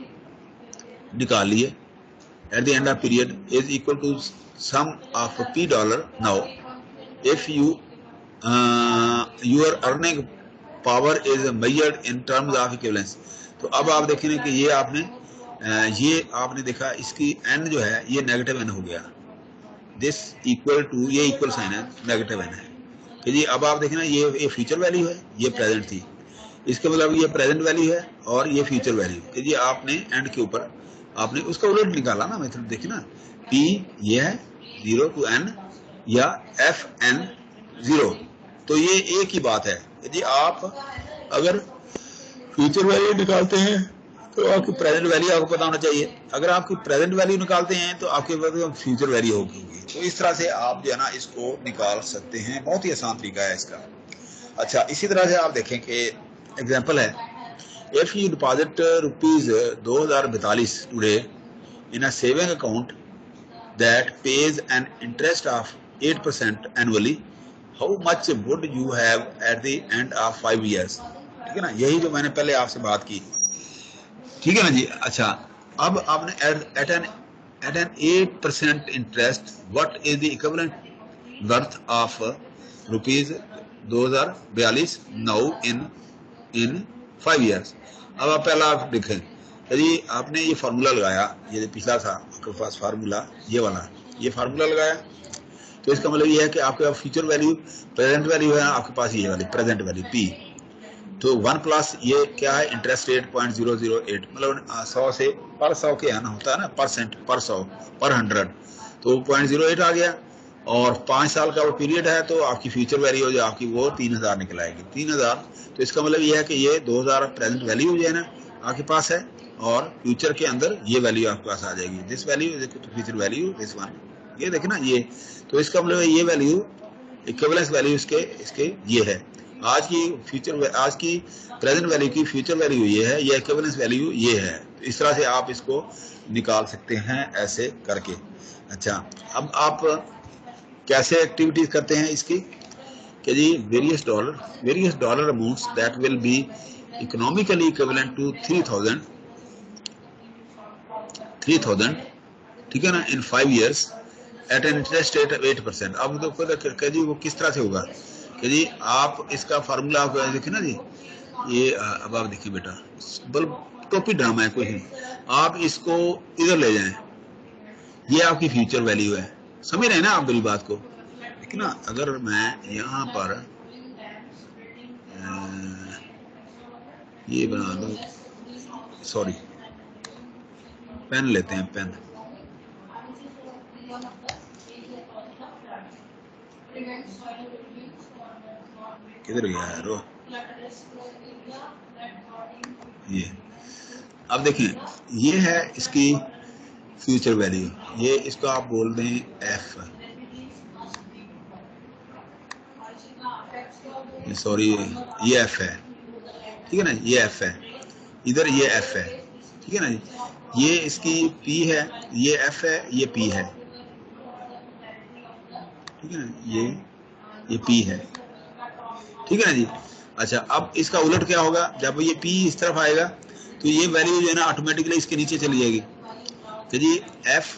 निकाल लिए at the end of period is equal to sum of $P। Now if you your earning power is measured in terms of equivalence. तो अब आप देखेंगे कि ये आपने देखा इसकी एन जो है ये नेगेटिव एन हो गया, दिस इक्वल टू, ये इक्वल साइन है, नेगेटिव एन है कि जी। अब आप देखें ना ये फ्यूचर वैल्यू है, ये प्रेजेंट थी, इसके मतलब ये प्रेजेंट वैल्यू है और ये फ्यूचर वैल्यू कि जी आपने एंड के ऊपर आपने उसका उलट निकाला ना मेथड। देखिए ना पी ये है 0 to n या एफ एन 0, तो ये एक ही बात है कि जी आप अगर फ्यूचर वैल्यू निकालते हैं तो आपकी प्रेजेंट वैल्यू आपको पता होना चाहिए, अगर आपकी प्रेजेंट वैल्यू निकालते हैं तो आपके पास फ्यूचर वैल्यू होगी। तो इस तरह से आप जो है ना इसको निकाल सकते हैं, बहुत ही आसान तरीका है इसका। अच्छा, इसी तरह से आप देखें कि एग्जांपल है, if you deposit rupees 2042 today in a saving account that page an interest of 8% annually, how much would you have eight the end of 5 years। ठीक है ना, यही जो मैंने पहले आपसे बात की, ठीक है ना जी। अच्छा, अब आपने at an 8% interest what is the equivalent worth of rupees 2042 now in 5 years। अब आप पहला आप देखें जी, आपने ये फार्मूला लगाया, ये पिछला था आपके पास फार्मूला, ये वाला ये फार्मूला लगाया, तो इसका मतलब ये है कि आपके पास फ्यूचर वैल्यू प्रेजेंट वैल्यू है, आपके पास ये वाली प्रेजेंट वैल्यू पी, तो 1 प्लस ये क्या है इंटरेस्ट रेट 0.008, मतलब 100 से पर 100 के आना होता है ना, परसेंट पर 100 पर 100, तो 0.08 आ गया और 5 साल का वो पीरियड है, तो आपकी फ्यूचर वैल्यू जो आपकी वो 3000 निकल आएगी 3000। तो इसका मतलब ये है कि ये 2000 प्रेजेंट वैल्यू जो है ना आपके पास है और फ्यूचर के अंदर ये वैल्यू आपके पास आ जाएगी, this value is future value this one, ये देखे ना ये, तो इसका मतलब ये वैल्यू इक्विवेलेंस वैल्यू इसके ये है, आज की प्रेजेंट वैल्यू की फ्यूचर वैल्यू ये है, ये इक्विवेलेंस वैल्यू ये है। तो इस तरह से आप इसको निकाल सकते हैं ऐसे करके। अच्छा, अब आप कैसे एक्टिविटीज करते हैं इसकी कि जी various dollar amounts that will be economically equivalent to 3000, ठीक है ना, in 5 years at an interest rate 8%। अब तो जी वो किस तरह से होगा कि जी आप इसका फार्मूला आप देखें ना जी, ये अब आप देखिए बेटा, बल्ब टोपी ड्रामा है कोई, आप इसको इधर ले जाएं, ये आपकी फ्यूचर वैल्यू है, समझ रहे हैं ना आप मेरी बात को। लेकिन ना अगर मैं यहाँ पर ये बना दूं, सॉरी पेन लेते हैं, पेन किधर गया है रो, ये अब देखिए ये है इसकी फ्यूचर वैल्यू, ये इसको आप बोल दें एफ, सॉरी ये एफ है, ठीक है ना, ये एफ है, इधर ये एफ है, ठीक है ना जी, ये इसकी पी है, ये एफ है, ये पी है, ठीक है ना, ये पी है, ठीक है ना जी। अच्छा, अब इसका उलट क्या होगा, जब ये पी इस तरफ आएगा तो ये वैल्यू जो है ना ऑटोमेटिकली इसके नीचे चली जाएगी कि जी F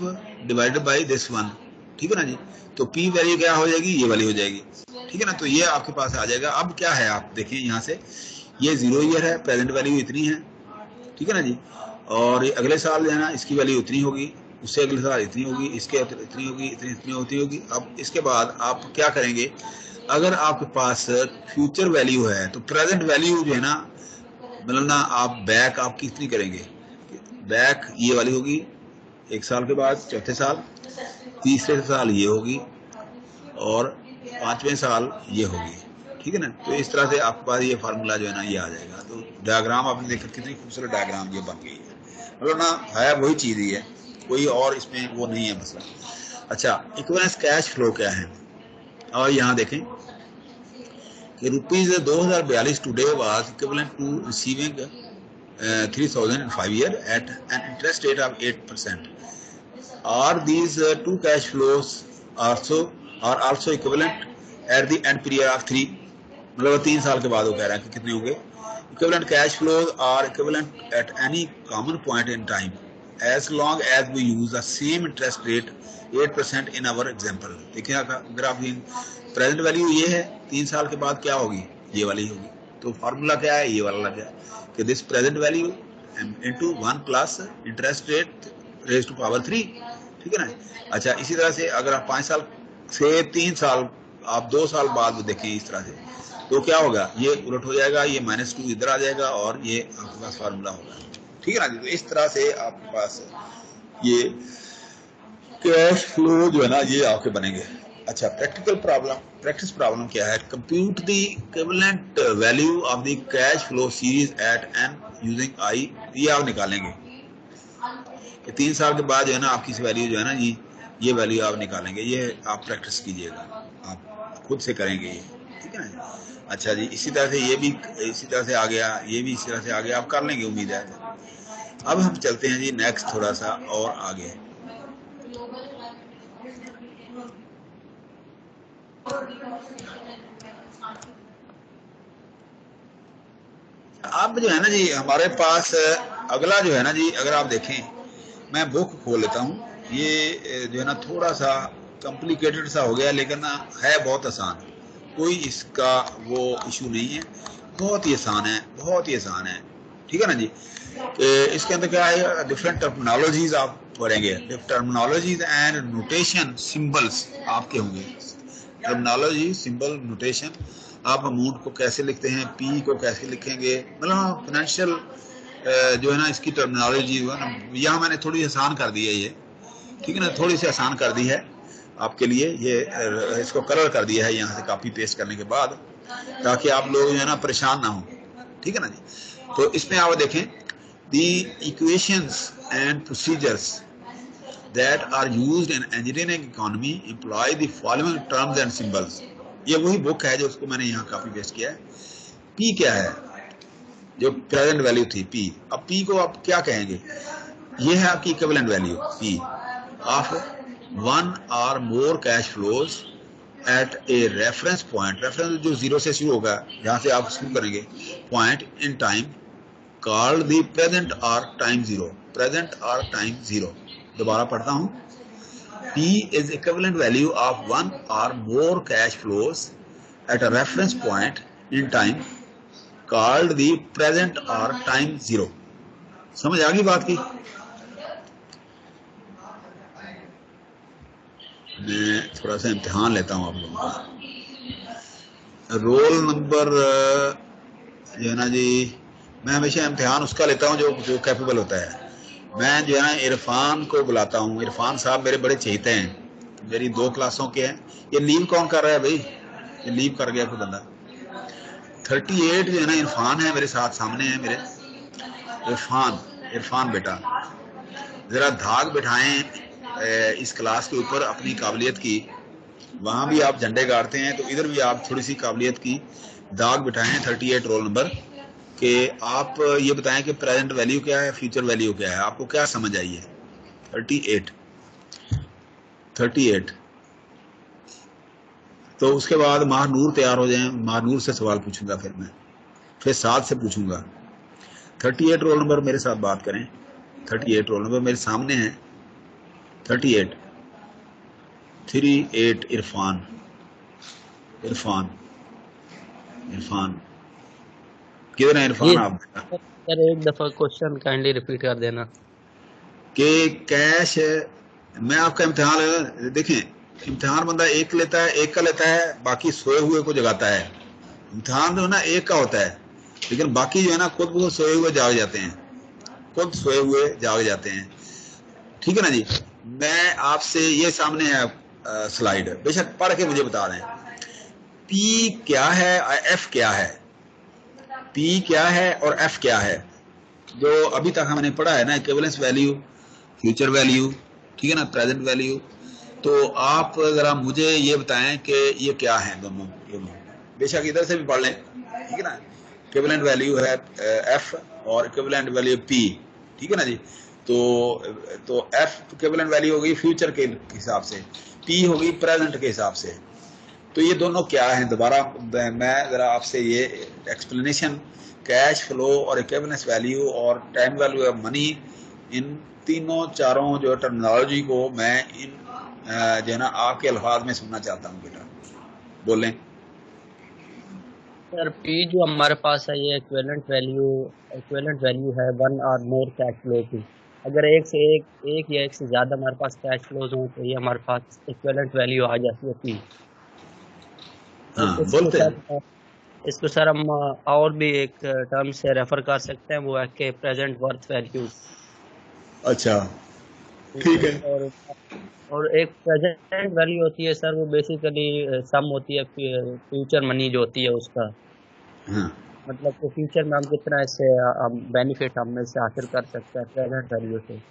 divided by this one, ठीक है ना जी, तो पी वैल्यू क्या हो जाएगी, ये वाली हो जाएगी, ठीक है ना, तो ये आपके पास आ जाएगा। अब क्या है आप देखिए यहाँ से, ये 0 ईयर है, प्रेजेंट वैल्यू इतनी है, ठीक है ना जी, और ये अगले साल जो है ना इसकी वैल्यू उतनी होगी, उससे अगले साल इतनी होगी, इसके इतनी होगी, इतनी होती। अब इसके बाद आप क्या करेंगे, अगर आपके पास फ्यूचर वैल्यू है तो प्रेजेंट वैल्यू जो है ना, मतलब ना आप बैक आप कितनी करेंगे, बैक ये वाली होगी 1 साल के बाद, चौथे साल, तीसरे साल ये होगी और 5वें साल ये होगी, ठीक है ना। तो इस तरह से आपके पास ये फार्मूला जो है ना ये आ जाएगा। तो डायग्राम आपने देखा कितनी खूबसूरत डायग्राम ये बन गई है, मतलब ना है वही चीज ही है, कोई और इसमें वो नहीं है मसला। अच्छा, इक्विवेलेंस कैश फ्लो क्या है, और यहाँ देखें कि rupees 2042 today was equivalent to receiving 3000 in 5 years at an interest rate of 8%. Are these two cash flows are also equivalent at the end period of 3, मतलब 3 साल के बाद वो कह रहा है कि कितने होंगे। Equivalent cash flows are equivalent at any common point in time. As long as we use the same interest rate 8% in our example. देखिए ग्राफिंग प्रेजेंट वैल्यू ये है, 3 साल के बाद क्या होगी, ये वाली होगी। तो फार्मूला क्या है, ये वाला लग गया कि this present value into 1 plus interest rate raise to power 3, ठीक है ना। अच्छा, इसी तरह से अगर आप 5 साल से 3 साल, आप 2 साल बाद देखें इस तरह से, तो क्या होगा, ये उलट हो जाएगा, ये -2 इधर आ जाएगा और ये आपके पास फार्मूला होगा, ठीक है ना जी। तो इस तरह से आपके पास ये कैश फ्लो जो है ना, ये आपके बनेंगे। अच्छा, प्रैक्टिकल प्रॉब्लम, प्रैक्टिस प्रॉब्लम क्या है, compute the equivalent value of the cash flow series at N using I. ये आप निकालेंगे कि 3 साल के बाद जो है ना आपकी वैल्यू जो है ना जी, ये वैल्यू आप निकालेंगे। ये आप प्रैक्टिस कीजिएगा, आप खुद से करेंगे ये, ठीक है ना। अच्छा जी, इसी तरह से ये भी इसी तरह से आ गया, ये भी इसी तरह से आ गया, आप कर लेंगे उम्मीद है। अब हम चलते हैं जी नेक्स्ट थोड़ा सा और आगे। अब जो है ना जी हमारे पास अगला जो है ना जी, अगर आप देखें, मैं बुक खोल लेता हूँ, ये जो है ना थोड़ा सा कॉम्प्लिकेटेड सा हो गया, लेकिन है बहुत आसान, कोई इसका वो इशू नहीं है, बहुत ही आसान है, बहुत ही आसान है, ठीक है ना जी। इसके अंदर क्या है, डिफरेंट टर्मिनोलॉजीज आप पढ़ेंगे, टर्मिनोलॉजीज एंड नोटेशन सिंबल्स आपके होंगे। टर्मिनोलॉजी, सिंबल, नोटेशन, आप अमाउंट को कैसे लिखते हैं, पी को कैसे लिखेंगे, मतलब फाइनेंशियल जो है ना इसकी टर्मिनोलॉजी जो है ना, यहाँ मैंने थोड़ी आसान कर दी है ये, ठीक है ना, थोड़ी सी आसान कर दी है आपके लिए, ये इसको कलर कर दिया है यहाँ से कॉपी पेस्ट करने के बाद, ताकि आप लोग जो है ना परेशान ना हो, ठीक है ना जी। तो इसमें आप देखें, the equations and procedures that are used in engineering economy employ the following terms and symbols। ये वही बुक है जो उसको मैंने यहाँ कॉपी पेस्ट किया है। P क्या है, जो प्रेजेंट वैल्यू थी P, अब P को आप क्या कहेंगे, ये है आपकी equivalent value P of 1 or more cash flows at a reference point, reference जो 0 से शुरू होगा, जहाँ से आप शुरू करेंगे, point in time called the present or time zero, present or time zero। दोबारा पढ़ता हूं, P is equivalent value of 1 or more cash flows at a reference point in time called the present or time zero। समझ आ गई बात की। मैं थोड़ा सा इम्तिहान लेता हूं आप लोगों का। रोल नंबर जो है ना जी, मैं हमेशा इम्तिहान उसका लेता हूं जो कैपेबल होता है। मैं जो है ना इरफान को बुलाता हूँ, इरफान साहब मेरे बड़े चहेते हैं, मेरी 2 क्लासों के हैं। ये लीव कौन कर रहा है भाई, ये लीव कर गया कोई बंदा। 38 जो है ना इरफान है, मेरे साथ सामने है मेरे। इरफान बेटा, जरा धाग बिठाएं इस क्लास के ऊपर अपनी काबिलियत की, वहां भी आप झंडे गाड़ते हैं तो इधर भी आप थोड़ी सी काबिलियत की दाग बिठाएं। 38 रोल नंबर कि आप ये बताएं कि प्रेजेंट वैल्यू क्या है, फ्यूचर वैल्यू क्या है, आपको क्या समझ आई है। 38 तो उसके बाद महानूर तैयार हो जाएं, महानूर से सवाल पूछूंगा, फिर साथ से पूछूंगा। 38 रोल नंबर मेरे साथ बात करें। 38 रोल नंबर मेरे सामने है। 38 इरफान किधर है इरफान आप? सर एक दफा क्वेश्चन काइंडली रिपीट कर देना। कि कैश, मैं आपका इम्तिहान देखें, इम्तिहान बंदा एक लेता है, एक का लेता है, बाकी सोए हुए को जगाता है। इम्तिहान जो है ना एक का होता है, लेकिन बाकी जो है ना खुद वो सोए हुए जाग जाते हैं, खुद सोए हुए जाग जाते हैं, ठीक है ना जी। मैं आपसे, ये सामने है स्लाइड, बेशक पढ़ के मुझे बता दें पी क्या है, एफ क्या है, पी क्या है और एफ क्या है, जो अभी तक हमने पढ़ा है ना, इक्विवेलेंस वैल्यू, फ्यूचर वैल्यू, ठीक है ना, प्रेजेंट वैल्यू। तो आप जरा मुझे ये बताएं कि ये क्या है दोनों, बेशक इधर से भी पढ़ लें, ठीक है ना। इक्विवेलेंट वैल्यू है एफ और इक्विवेलेंट वैल्यू पी, ठीक है ना जी। तो एफ इक्विवेलेंट वैल्यू होगी फ्यूचर के हिसाब से, पी होगी प्रेजेंट के हिसाब से। तो ये दोनों क्या है, दोबारा मैं जरा आपसे ये एक्सप्लेनेशन, कैश फ्लो और इक्विवेलेंस वैल्यू और time value of money in तीनों चारों जो टर्मिनोलॉजी को मैं इन जो है ना आपके अल्फाज में सुनना चाहता हूँ बेटा, बोलें। सर पी जो हमारे पास है ये इक्विवेलेंट वैल्यू है वन और मोर कैश फ्लो की। अगर एक या एक से ज्यादा हमारे पास कैश फ्लोज हो तो ये हमारे पास इक्विवेलेंट वैल्यू आ जाती है पी। हाँ इसको बोलते हैं। सर इसको सर हम और भी एक टर्म से रेफर कर सकते हैं, वो है कि प्रेजेंट वर्थ वैल्यू। अच्छा ठीक ठीक है। है। और एक प्रेजेंट वैल्यू होती है सर, वो बेसिकली सम होती है फ्यूचर मनी जो होती है उसका, हाँ मतलब कि फ्यूचर में हम कितना इससे बेनिफिट हम इससे हासिल कर सकते हैं प्रेजेंट वैल्यू से।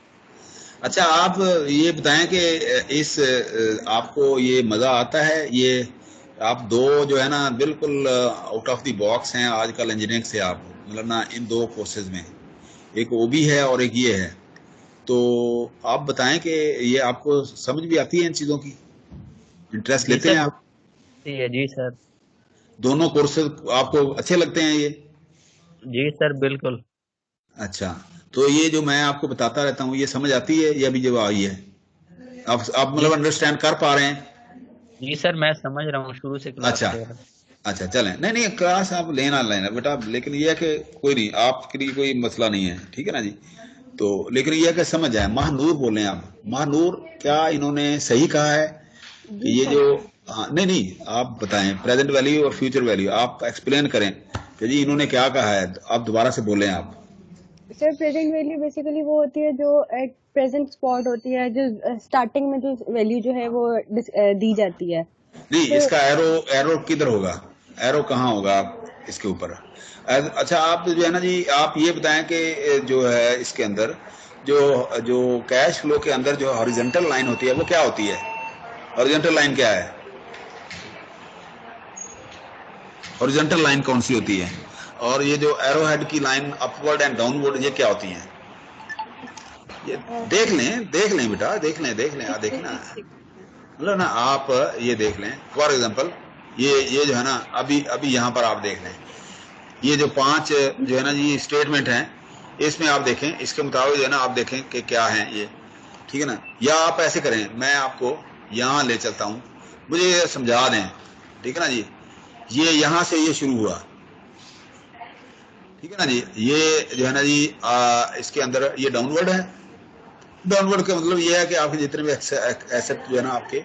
अच्छा आप ये बताएं कि इस आपको ये मज़ा आता है, ये आप दो जो है ना बिल्कुल आउट ऑफ द बॉक्स हैं आजकल इंजीनियरिंग से, आप मतलब ना इन दो कोर्सेज में, एक ओबी है और एक ये है, तो आप बताएं कि ये आपको समझ भी आती है इन चीज़ों की, इंटरेस्ट जी लेते हैं सर, आप? जी है, जी सर। दोनों कोर्सेज आपको अच्छे लगते हैं ये? जी सर बिल्कुल। अच्छा, तो ये जो मैं आपको बताता रहता हूँ ये समझ आती है, ये अभी जब आई है आप जी मतलब अंडरस्टैंड कर पा रहे हैं? जी सर, मैं समझ रहा हूँ, शुरू से क्लास अच्छा ले रहा हूँ। अच्छा चलें, नहीं नहीं क्लास आप लेना लेना बेटा, लेकिन ये है कि कोई नहीं, आपके लिए कोई मसला नहीं है, ठीक है ना जी। तो लेकिन ये है कि समझ आए। महानूर बोले आप, महानूर क्या इन्होंने सही कहा है जी कि ये सर। जो नहीं नहीं आप बताएं प्रेजेंट वैल्यू और फ्यूचर वैल्यू आप एक्सप्लेन करें कि जी इन्होंने क्या कहा है, आप दोबारा से बोलें आप। सर प्रेजेंट वैल्यू बेसिकली वो होती है जो एक प्रेजेंट स्पॉट होती है, जो स्टार्टिंग में जो वैल्यू जो है वो दी जाती है। नहीं फिर इसका एरो एरो किधर होगा, एरो कहाँ होगा आप इसके ऊपर? अच्छा आप जो है ना जी आप ये बताएं कि जो है इसके अंदर जो जो कैश फ्लो के अंदर जो हॉरिजॉन्टल लाइन होती है वो क्या होती है? हॉरिजॉन्टल लाइन क्या है? हॉरिजॉन्टल लाइन कौन सी होती है? और ये जो एरो हेड की लाइन अपवर्ड एंड डाउनवर्ड ये क्या होती है? ये देख लें बेटा, देख लें आ देखना मतलब ना आप ये देख लें फॉर एग्जांपल, ये जो है ना अभी अभी यहाँ पर आप देख लें, ये जो पांच जो है ना जी स्टेटमेंट हैं इसमें आप देखें, इसके मुताबिक जो है ना आप देखें कि क्या है ये, ठीक है ना। या आप ऐसे करें, मैं आपको यहाँ ले चलता हूँ, मुझे ये समझा दें, ठीक है ना जी। ये यहाँ से ये शुरू हुआ, ठीक है ना जी, ये जो है ना जी इसके अंदर ये डाउनवर्ड है। डाउनवर्ड का मतलब ये है कि आपके जितने भी एसेट जो है ना आपके,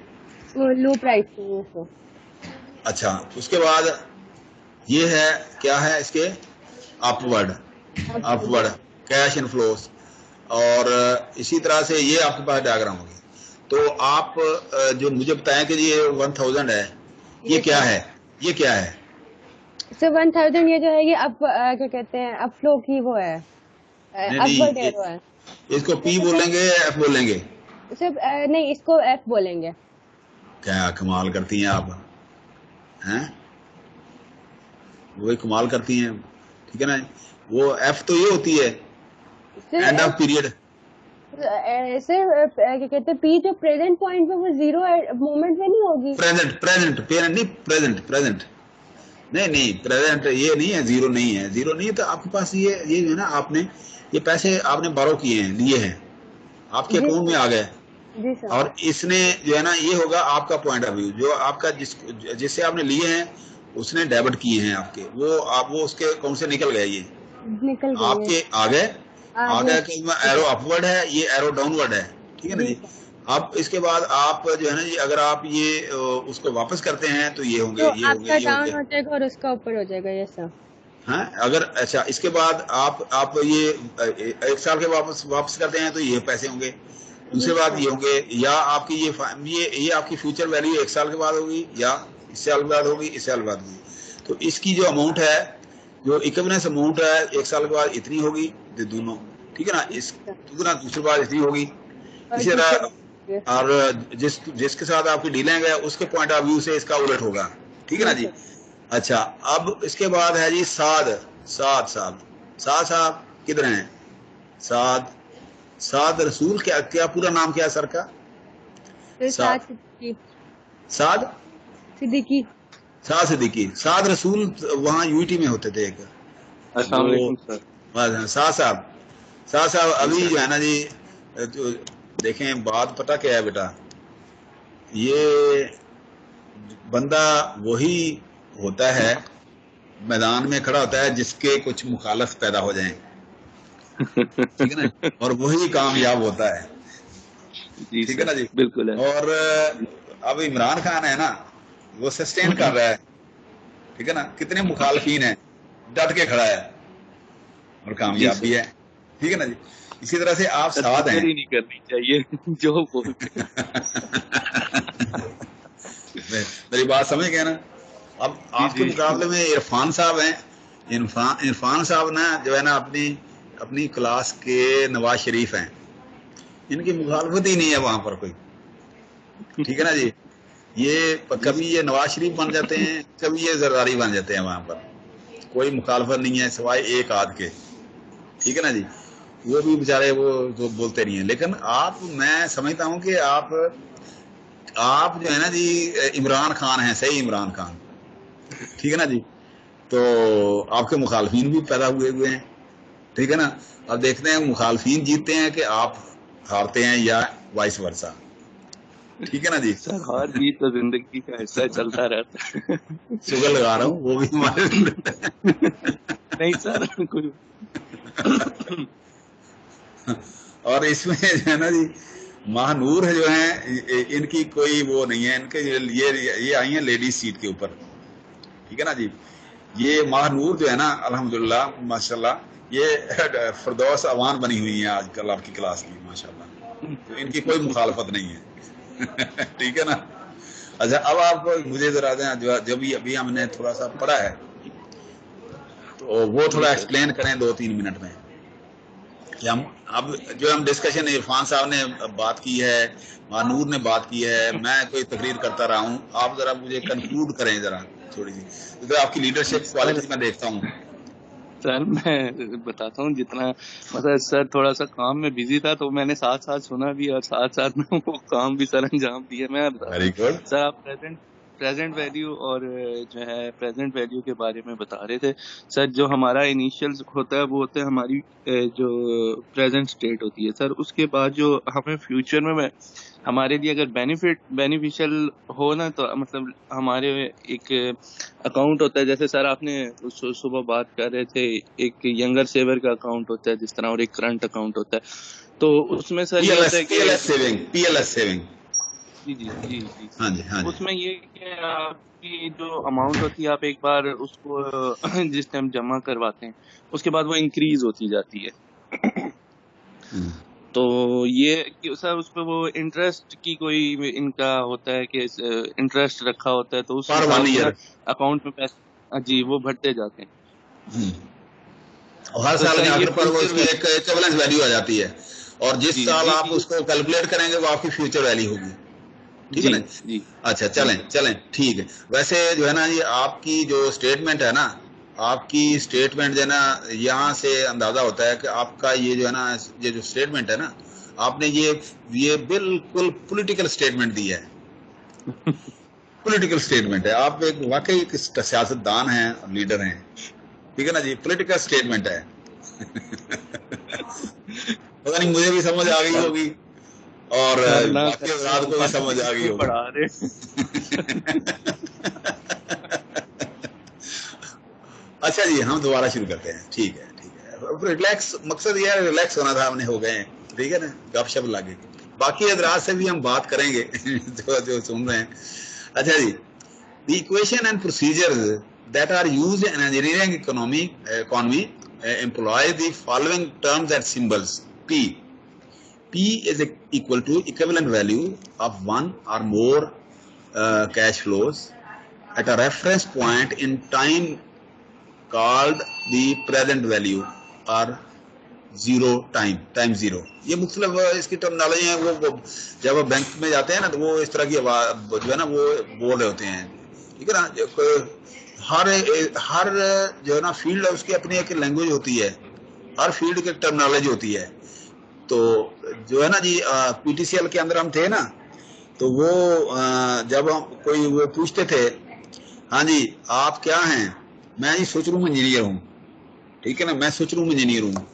लो प्राइस तो अच्छा उसके बाद ये है क्या है इसके अपवर्ड, अपवर्ड कैश इनफ्लोस, और इसी तरह से ये आपके पास डायग्राम होगी। तो आप जो मुझे बताएं कि ये 1000 है, ये क्या है, ये क्या है? सर 1000 ये जो है ये अप क्या कहते हैं अपफ्लो की वो है, नहीं अपवर्ड नहीं एरो है। इसको ये पी तो सर बोलेंगे या एफ बोलेंगे? सिर्फ नहीं, इसको एफ बोलेंगे। क्या कमाल करती हैं आप, हैं वही कमाल करती हैं, ठीक है ना। वो एफ तो ये होती है sir and of period. Sir क्या कहते हैं पी जो प्रेजेंट पॉइंट पे वो जीरो मोमेंट में नहीं होगी। प्रेजेंट प्रेजेंट पेरेंट नहीं, प्रेजेंट प्रेजेंट नहीं नहीं प्रेजेंट ये नहीं है, जीरो नहीं है, जीरो नहीं है। तो आपके पास ये जो है ना आपने ये पैसे आपने बारो किए हैं, लिए हैं, आपके जी अकाउंट में आ गए, जी सर। और इसने जो है ना ये होगा आपका पॉइंट ऑफ व्यू, जो आपका जिससे आपने लिए हैं उसने डेबिट किए हैं आपके, वो उसके अकाउंट से निकल गया, ये निकल गई है। आपके आ गए। आगे आगे के एरो अपवर्ड है, ये एरो डाउनवर्ड है, ठीक है ना जी जी। सर। अब इसके बाद आप जो है ना जी अगर आप ये उसको वापस करते हैं तो ये होंगे तो ये होंगे आपका ये डाउन होंगे। हो जाएगा और उसका ऊपर हो जाएगा, ये सर। हाँ अगर अच्छा इसके बाद आप ये एक साल के वापस वापस करते हैं तो ये पैसे होंगे, जी दूसरे बाद सर। ये होंगे, या आपकी ये आपकी फ्यूचर वैल्यू एक साल के बाद होगी, या इस साल बाद होगी, इस साल बाद होगी। तो इसकी जो अमाउंट है, जो इक्विवेलेंस अमाउंट है एक साल के बाद इतनी होगी, ये दोनों, ठीक है ना। इस दुगना दूसरी बार इतनी होगी, और इसी तीसरे तरह और जिसके साथ आपकी डीलिंग है उसके पॉइंट ऑफ व्यू से इसका उलट होगा, ठीक है ना जी जी। सर। अच्छा अब इसके बाद है जी साद, साद साहब, साद साहब किधर हैं? साद, साद रसूल, क्या क्या पूरा नाम क्या है सर का? फिर साथ साद, सिद्दीकी। साद, सिद्दीकी। साद सिद्दीकी, साद रसूल वहाँ यूटी में होते थे एक अस्सलाम वो, वालेकुम सर। साद साहब, साद साहब जी अभी सर। जो है ना जी जो देखें, बात पता क्या है बेटा, ये बंदा वही होता है मैदान में खड़ा होता है जिसके कुछ मुखालफ पैदा हो जाएं, ठीक है ना, और वही कामयाब होता है, जी ठीक है ना सर, जी। बिल्कुल है। और अब इमरान खान है ना, वो सस्टेन कर रहा है, ठीक है ना, कितने मुखालफीन है, डट के खड़ा है और जी कामयाब भी सर, है, ठीक है ना जी। इसी तरह से आप सर साथ फिक्र हैं। ही नहीं करनी चाहिए जो बोलते हैं। मेरी बात समझ गए ना। अब जी आपके जी मुकाबले में इरफान साहब हैं। इरफान साहब ना जो है ना अपनी अपनी क्लास के नवाज शरीफ हैं, इनकी मुखालफत ही नहीं है वहां पर कोई, ठीक है ना जी। ये जी कभी ये नवाज शरीफ बन जाते हैं, कभी ये जरदारी बन जाते हैं, वहां पर कोई मुखालफत नहीं है सिवाय एक आध के, ठीक है ना जी। वो भी बेचारे वो जो बोलते नहीं है। लेकिन आप, मैं समझता हूँ कि आप जो है ना जी इमरान खान हैं, सही इमरान खान, ठीक है ना जी। तो आपके मुखालफीन भी पैदा हुए हुए हैं, ठीक है ना। अब देखते हैं मुखालफीन जीतते हैं कि आप हारते हैं, या वाइस वर्सा, ठीक है ना जी। सर, हार जीत तो जिंदगी का हिस्सा चलता रहता है। शुगर लगा रहा हूँ, वो भी हमारे नहीं सर, कोई और इसमें जो है ना जी महानूर है जो है, इनकी कोई वो नहीं है, इनके ये आई हैं लेडीज सीट के ऊपर, ठीक है ना जी। ये महानूर जो है ना, अल्हम्दुलिल्लाह माशाल्लाह, ये फिरदौस अवान बनी हुई है आजकल आपकी क्लास की, माशाल्लाह। तो इनकी कोई मुखालफत नहीं है ठीक है ना। अच्छा, अब आप मुझे जरा दें, जो भी अभी हमने थोड़ा सा पढ़ा है, तो वो जी थोड़ा सर। एक्सप्लेन करें 2-3 मिनट में। कि हम अब जो हम डिस्कशन इरफान साहब ने बात की है, मानूर ने बात की है, मैं कोई तकरीर करता रहा हूँ, आप जरा मुझे कंक्लूड करें जरा थोड़ी सी, तो आपकी लीडरशिप सर क्वालिटी मैं देखता हूँ। सर मैं बताता हूँ जितना, मतलब सर थोड़ा सा काम में बिजी था तो मैंने साथ साथ सुना भी और साथ साथ में वो काम भी सर अंजाम दिए। मैं बताता वेरी हूँ गुड। सर, आप प्रेजेंट वैल्यू और जो है प्रेजेंट वैल्यू के बारे में बता रहे थे सर। जो हमारा इनिशियल होता है वो होता है हमारी जो प्रेजेंट स्टेट होती है सर। उसके बाद जो हमें फ्यूचर में हमारे लिए अगर बेनिफिशियल हो ना, तो मतलब हमारे एक अकाउंट होता है। जैसे सर आपने सुबह बात कर रहे थे, एक यंगर सेवर का अकाउंट होता है जिस तरह, और एक करंट अकाउंट होता है। तो उसमें सर ये होता है कि पीएलएस सेविंग। जी जी जी जी हाँ जी, हाँ जी। उसमें ये कि आपकी जो अमाउंट होती है, आप एक बार उसको जिस टाइम जमा करवाते हैं उसके बाद वो इंक्रीज होती जाती है। तो ये कि सर उस पे वो इंटरेस्ट की कोई इनका होता है कि इंटरेस्ट रखा होता है, तो उस पर 1 हिसाब से ना ईयर, अकाउंट में पैसा जी वो बढ़ते जाते हैं। और हर तो साल सर के ये आखिर पर वो फ्यूचर उसकी एक इक्विवेलेंस वैल्यू आ जाती है, और जिस जी साल जी आप उसको कैलकुलेट करेंगे वो आपकी फ्यूचर वैल्यू होगी, ठीक है जी ना। जी अच्छा, जी चलें चलें, ठीक है। वैसे जो है ना ये आपकी जो स्टेटमेंट है ना, आपकी स्टेटमेंट जो है ना, यहाँ से अंदाजा होता है कि आपका ये जो है ना, ये जो स्टेटमेंट है ना, आपने ये बिल्कुल पॉलिटिकल स्टेटमेंट दी है। पॉलिटिकल स्टेटमेंट है, आप एक वाकई एक सियासतदान हैं, लीडर हैं, ठीक है ना जी। पॉलिटिकल स्टेटमेंट है पता नहीं मुझे भी समझ आ गई सर होगी, और सर ना बाकी करते अफराद तो को भी पता समझ नहीं आ गई क्यों होगी। पढ़ा रहे। अच्छा जी, हम दोबारा शुरू करते हैं, ठीक है, ठीक है। रिलैक्स, मकसद ये है रिलैक्स होना था, हमने हो गए हैं, ठीक है ना, गपशप लगे। बाकी हजरात से भी हम बात करेंगे जो जो सुन रहे हैं। अच्छा जी, the equation and procedures that are used in engineering economy employ the following terms and symbols. P is equal to equivalent value of one or more cash flows at a reference point in time called the present value or zero time zero. ये मुख्तलिफ इसकी terminology है। वो जब आप bank में जाते हैं ना, तो वो इस तरह की जो है ना वो बोल रहे होते हैं, ठीक है ना। हर जो है ना फील्ड है उसकी अपनी एक लैंग्वेज होती है, हर फील्ड की टर्मिनोलॉजी होती है। तो जो है ना जी पीटीसीएल के अंदर हम थे ना, तो वो जब हम कोई वो पूछते थे, हाँ जी आप क्या हैं, मैं जी स्विच रूम इंजीनियर हूँ, ठीक है ना, मैं स्विच रूम इंजीनियर हूँ।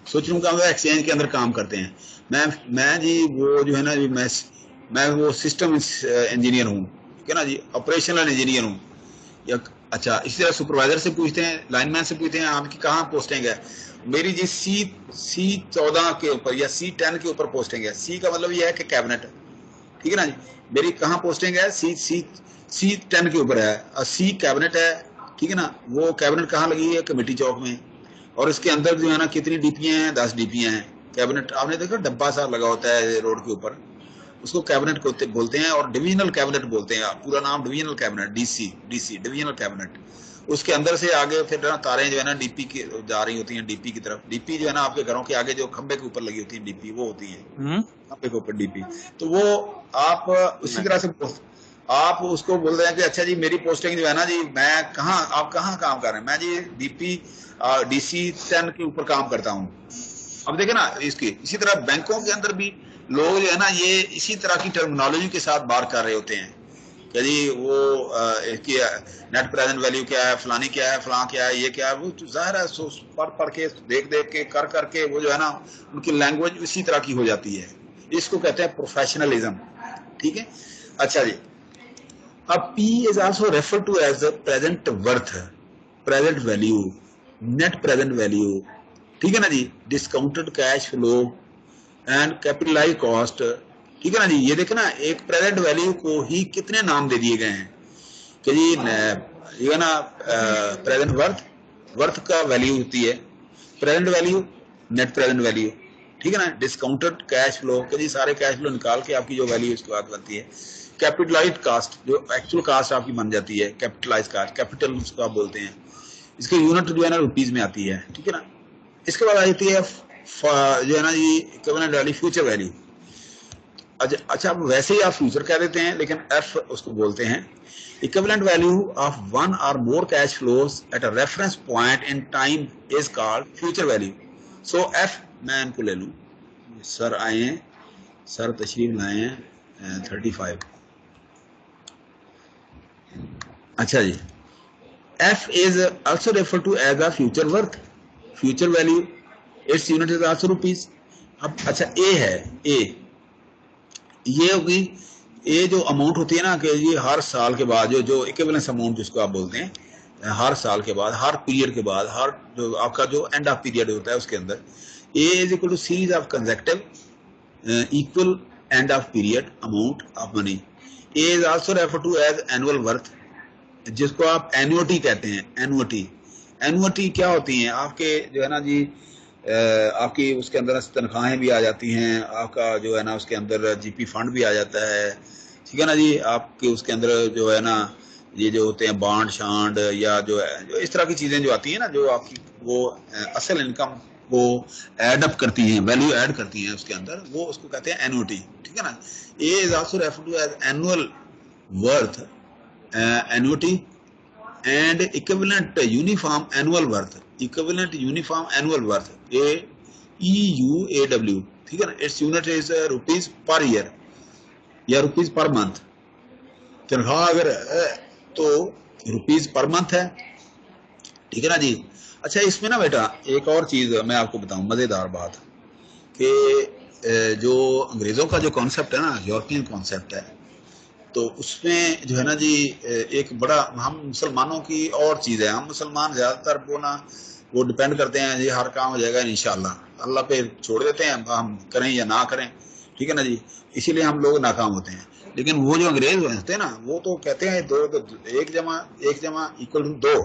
स्विच रूम का एक्सचेंज के अंदर काम करते हैं। मैं जी वो जो है ना जी, मैं वो सिस्टम इंजीनियर हूँ, ठीक है ना जी, ऑपरेशनल इंजीनियर हूँ या। अच्छा, इसी तरह सुपरवाइजर से पूछते हैं, लाइनमैन से पूछते हैं आपकी कहाँ पोस्टिंग है। मेरी जी C14 के ऊपर या C10 के ऊपर पोस्टिंग है। C का मतलब ये है कि कैबिनेट, ठीक है ना जी। मेरी कहाँ पोस्टिंग है, C10 के ऊपर है, और C कैबिनेट है, ठीक है ना। वो कैबिनेट कहाँ लगी है, कमेटी चौक में। और इसके अंदर जो है ना कितनी डीपीयां हैं, 10 डीपीयां हैं। कैबिनेट आपने देखा डब्बा सा लगा होता है रोड के ऊपर, उसको कैबिनेट बोलते हैं, और डिवीजनल कैबिनेट बोलते हैं। पूरा नाम divisional cabinet, DC divisional cabinet. उसके अंदर से आगे फिर ना तारें जो है ना डीपी की जा रही होती हैं डीपी की तरफ। डीपी जो है ना आपके घरों के आगे जो खंबे के ऊपर लगी होती है डीपी, वो होती है खंबे के ऊपर डीपी। तो वो आप उसी तरह से आप उसको बोल रहे हैं कि अच्छा जी मेरी पोस्टिंग जो है ना जी, मैं कहाँ, आप कहाँ काम कर रहे हैं। मैं जी डीपी DC10 के ऊपर काम करता हूँ। अब देखे ना इसकी, इसी तरह बैंकों के अंदर भी लोग जो है ना ये इसी तरह की टर्मिनोलॉजी के साथ बात कर रहे होते हैं कि जी वो इसकी नेट प्रेजेंट वैल्यू क्या है, फलानी क्या है, फलां क्या है, ये क्या है। वो तो जाहिर है पढ़ के देख के कर के वो जो है ना उनकी लैंग्वेज इसी तरह की हो जाती है। इसको कहते हैं प्रोफेशनलिज्म, ठीक है। अच्छा जी, अब P is also referred to as the present worth, present value, net present value, ठीक है ना जी, discounted cash flow and capitalize cost, ठीक है ना जी। ये देखे ना, एक प्रेजेंट वैल्यू को ही कितने नाम दे दिए गए हैं कि जी ये है ना प्रेजेंट वर्थ का वैल्यू होती है, present value, net present value, ठीक है ना। डिस्काउंटेड कैश फ्लो कि जी सारे कैश फ्लो निकाल के आपकी जो वैल्यू इसके बाद बनती है। कैपिटलाइज्ड कास्ट, जो एक्चुअल कास्ट आपकी बन जाती है, कैपिटलाइज्ड कास्ट, कैपिटल उसको आप बोलते हैं। इसकी यूनिट जो है ना रुपीज में आती है, ठीक है ना। इसके बाद आ जाती है जो है ना जी इक्विवेलेंट वैल्यू, फ्यूचर वैल्यू। अच्छा वैसे ही आप फ्यूचर कह देते हैं, लेकिन एफ उसको बोलते हैं। इक्विवेलेंट वैल्यू ऑफ वन और more cash flows at a reference point in time is called future value. So F, मैं इनको ले लूं, सर आए हैं, सर तशरीफ लाए हैं 35। अच्छा जी, F is also referred to as a future worth, future value. Its unit is also rupees. अब अच्छा A है, A ये होगी, A जो अमाउंट होती है ना कि ये हर साल के बाद जो इक्विवेलेंस अमाउंट जिसको आप बोलते हैं, हर साल के बाद, हर पीरियड के बाद, हर जो आपका जो एंड ऑफ पीरियड होता है उसके अंदर A is equal to series of consecutive equal end of period amount of money. A is also referred to as annual worth, जिसको आप एन्युटी कहते हैं। एन्युटी क्या होती हैं, आपके जो है ना जी आपकी उसके अंदर तनख्वाहें भी आ जाती हैं, आपका जो है ना उसके अंदर जीपी फंड भी आ जाता है, ठीक है ना जी। आपके उसके अंदर जो है ना ये जो होते हैं बांड शांड या जो है जो इस तरह की चीजें जो आती हैं ना, जो आपकी वो असल इनकम को एड अप करती हैं, वैल्यू ऐड करती हैं उसके अंदर, वो उसको कहते हैं एन्युटी, ठीक है ना। A is also referred to as annual worth, annuity and equivalent uniform annual worth, equivalent uniform annual worth, EUAW, ठीक है ना। its unit is rupees per year या rupees per month। तनख्वाह अगर तो रुपीज पर मंथ है, ठीक है ना जी। अच्छा इसमें ना बेटा एक और चीज मैं आपको बताऊं, मजेदार बात, कि जो अंग्रेजों का जो कॉन्सेप्ट है ना, यूरोपियन कॉन्सेप्ट है, तो उसमें जो है ना जी एक बड़ा, हम मुसलमानों की और चीज है, हम मुसलमान ज्यादातर वो डिपेंड करते हैं जी हर काम हो जाएगा इंशाल्लाह, अल्लाह पे छोड़ देते हैं, हम करें या ना करें, ठीक है ना जी। इसीलिए हम लोग नाकाम होते हैं। लेकिन वो जो अंग्रेज होते हैं ना, वो तो कहते हैं एक जमा इक्वल टू 2,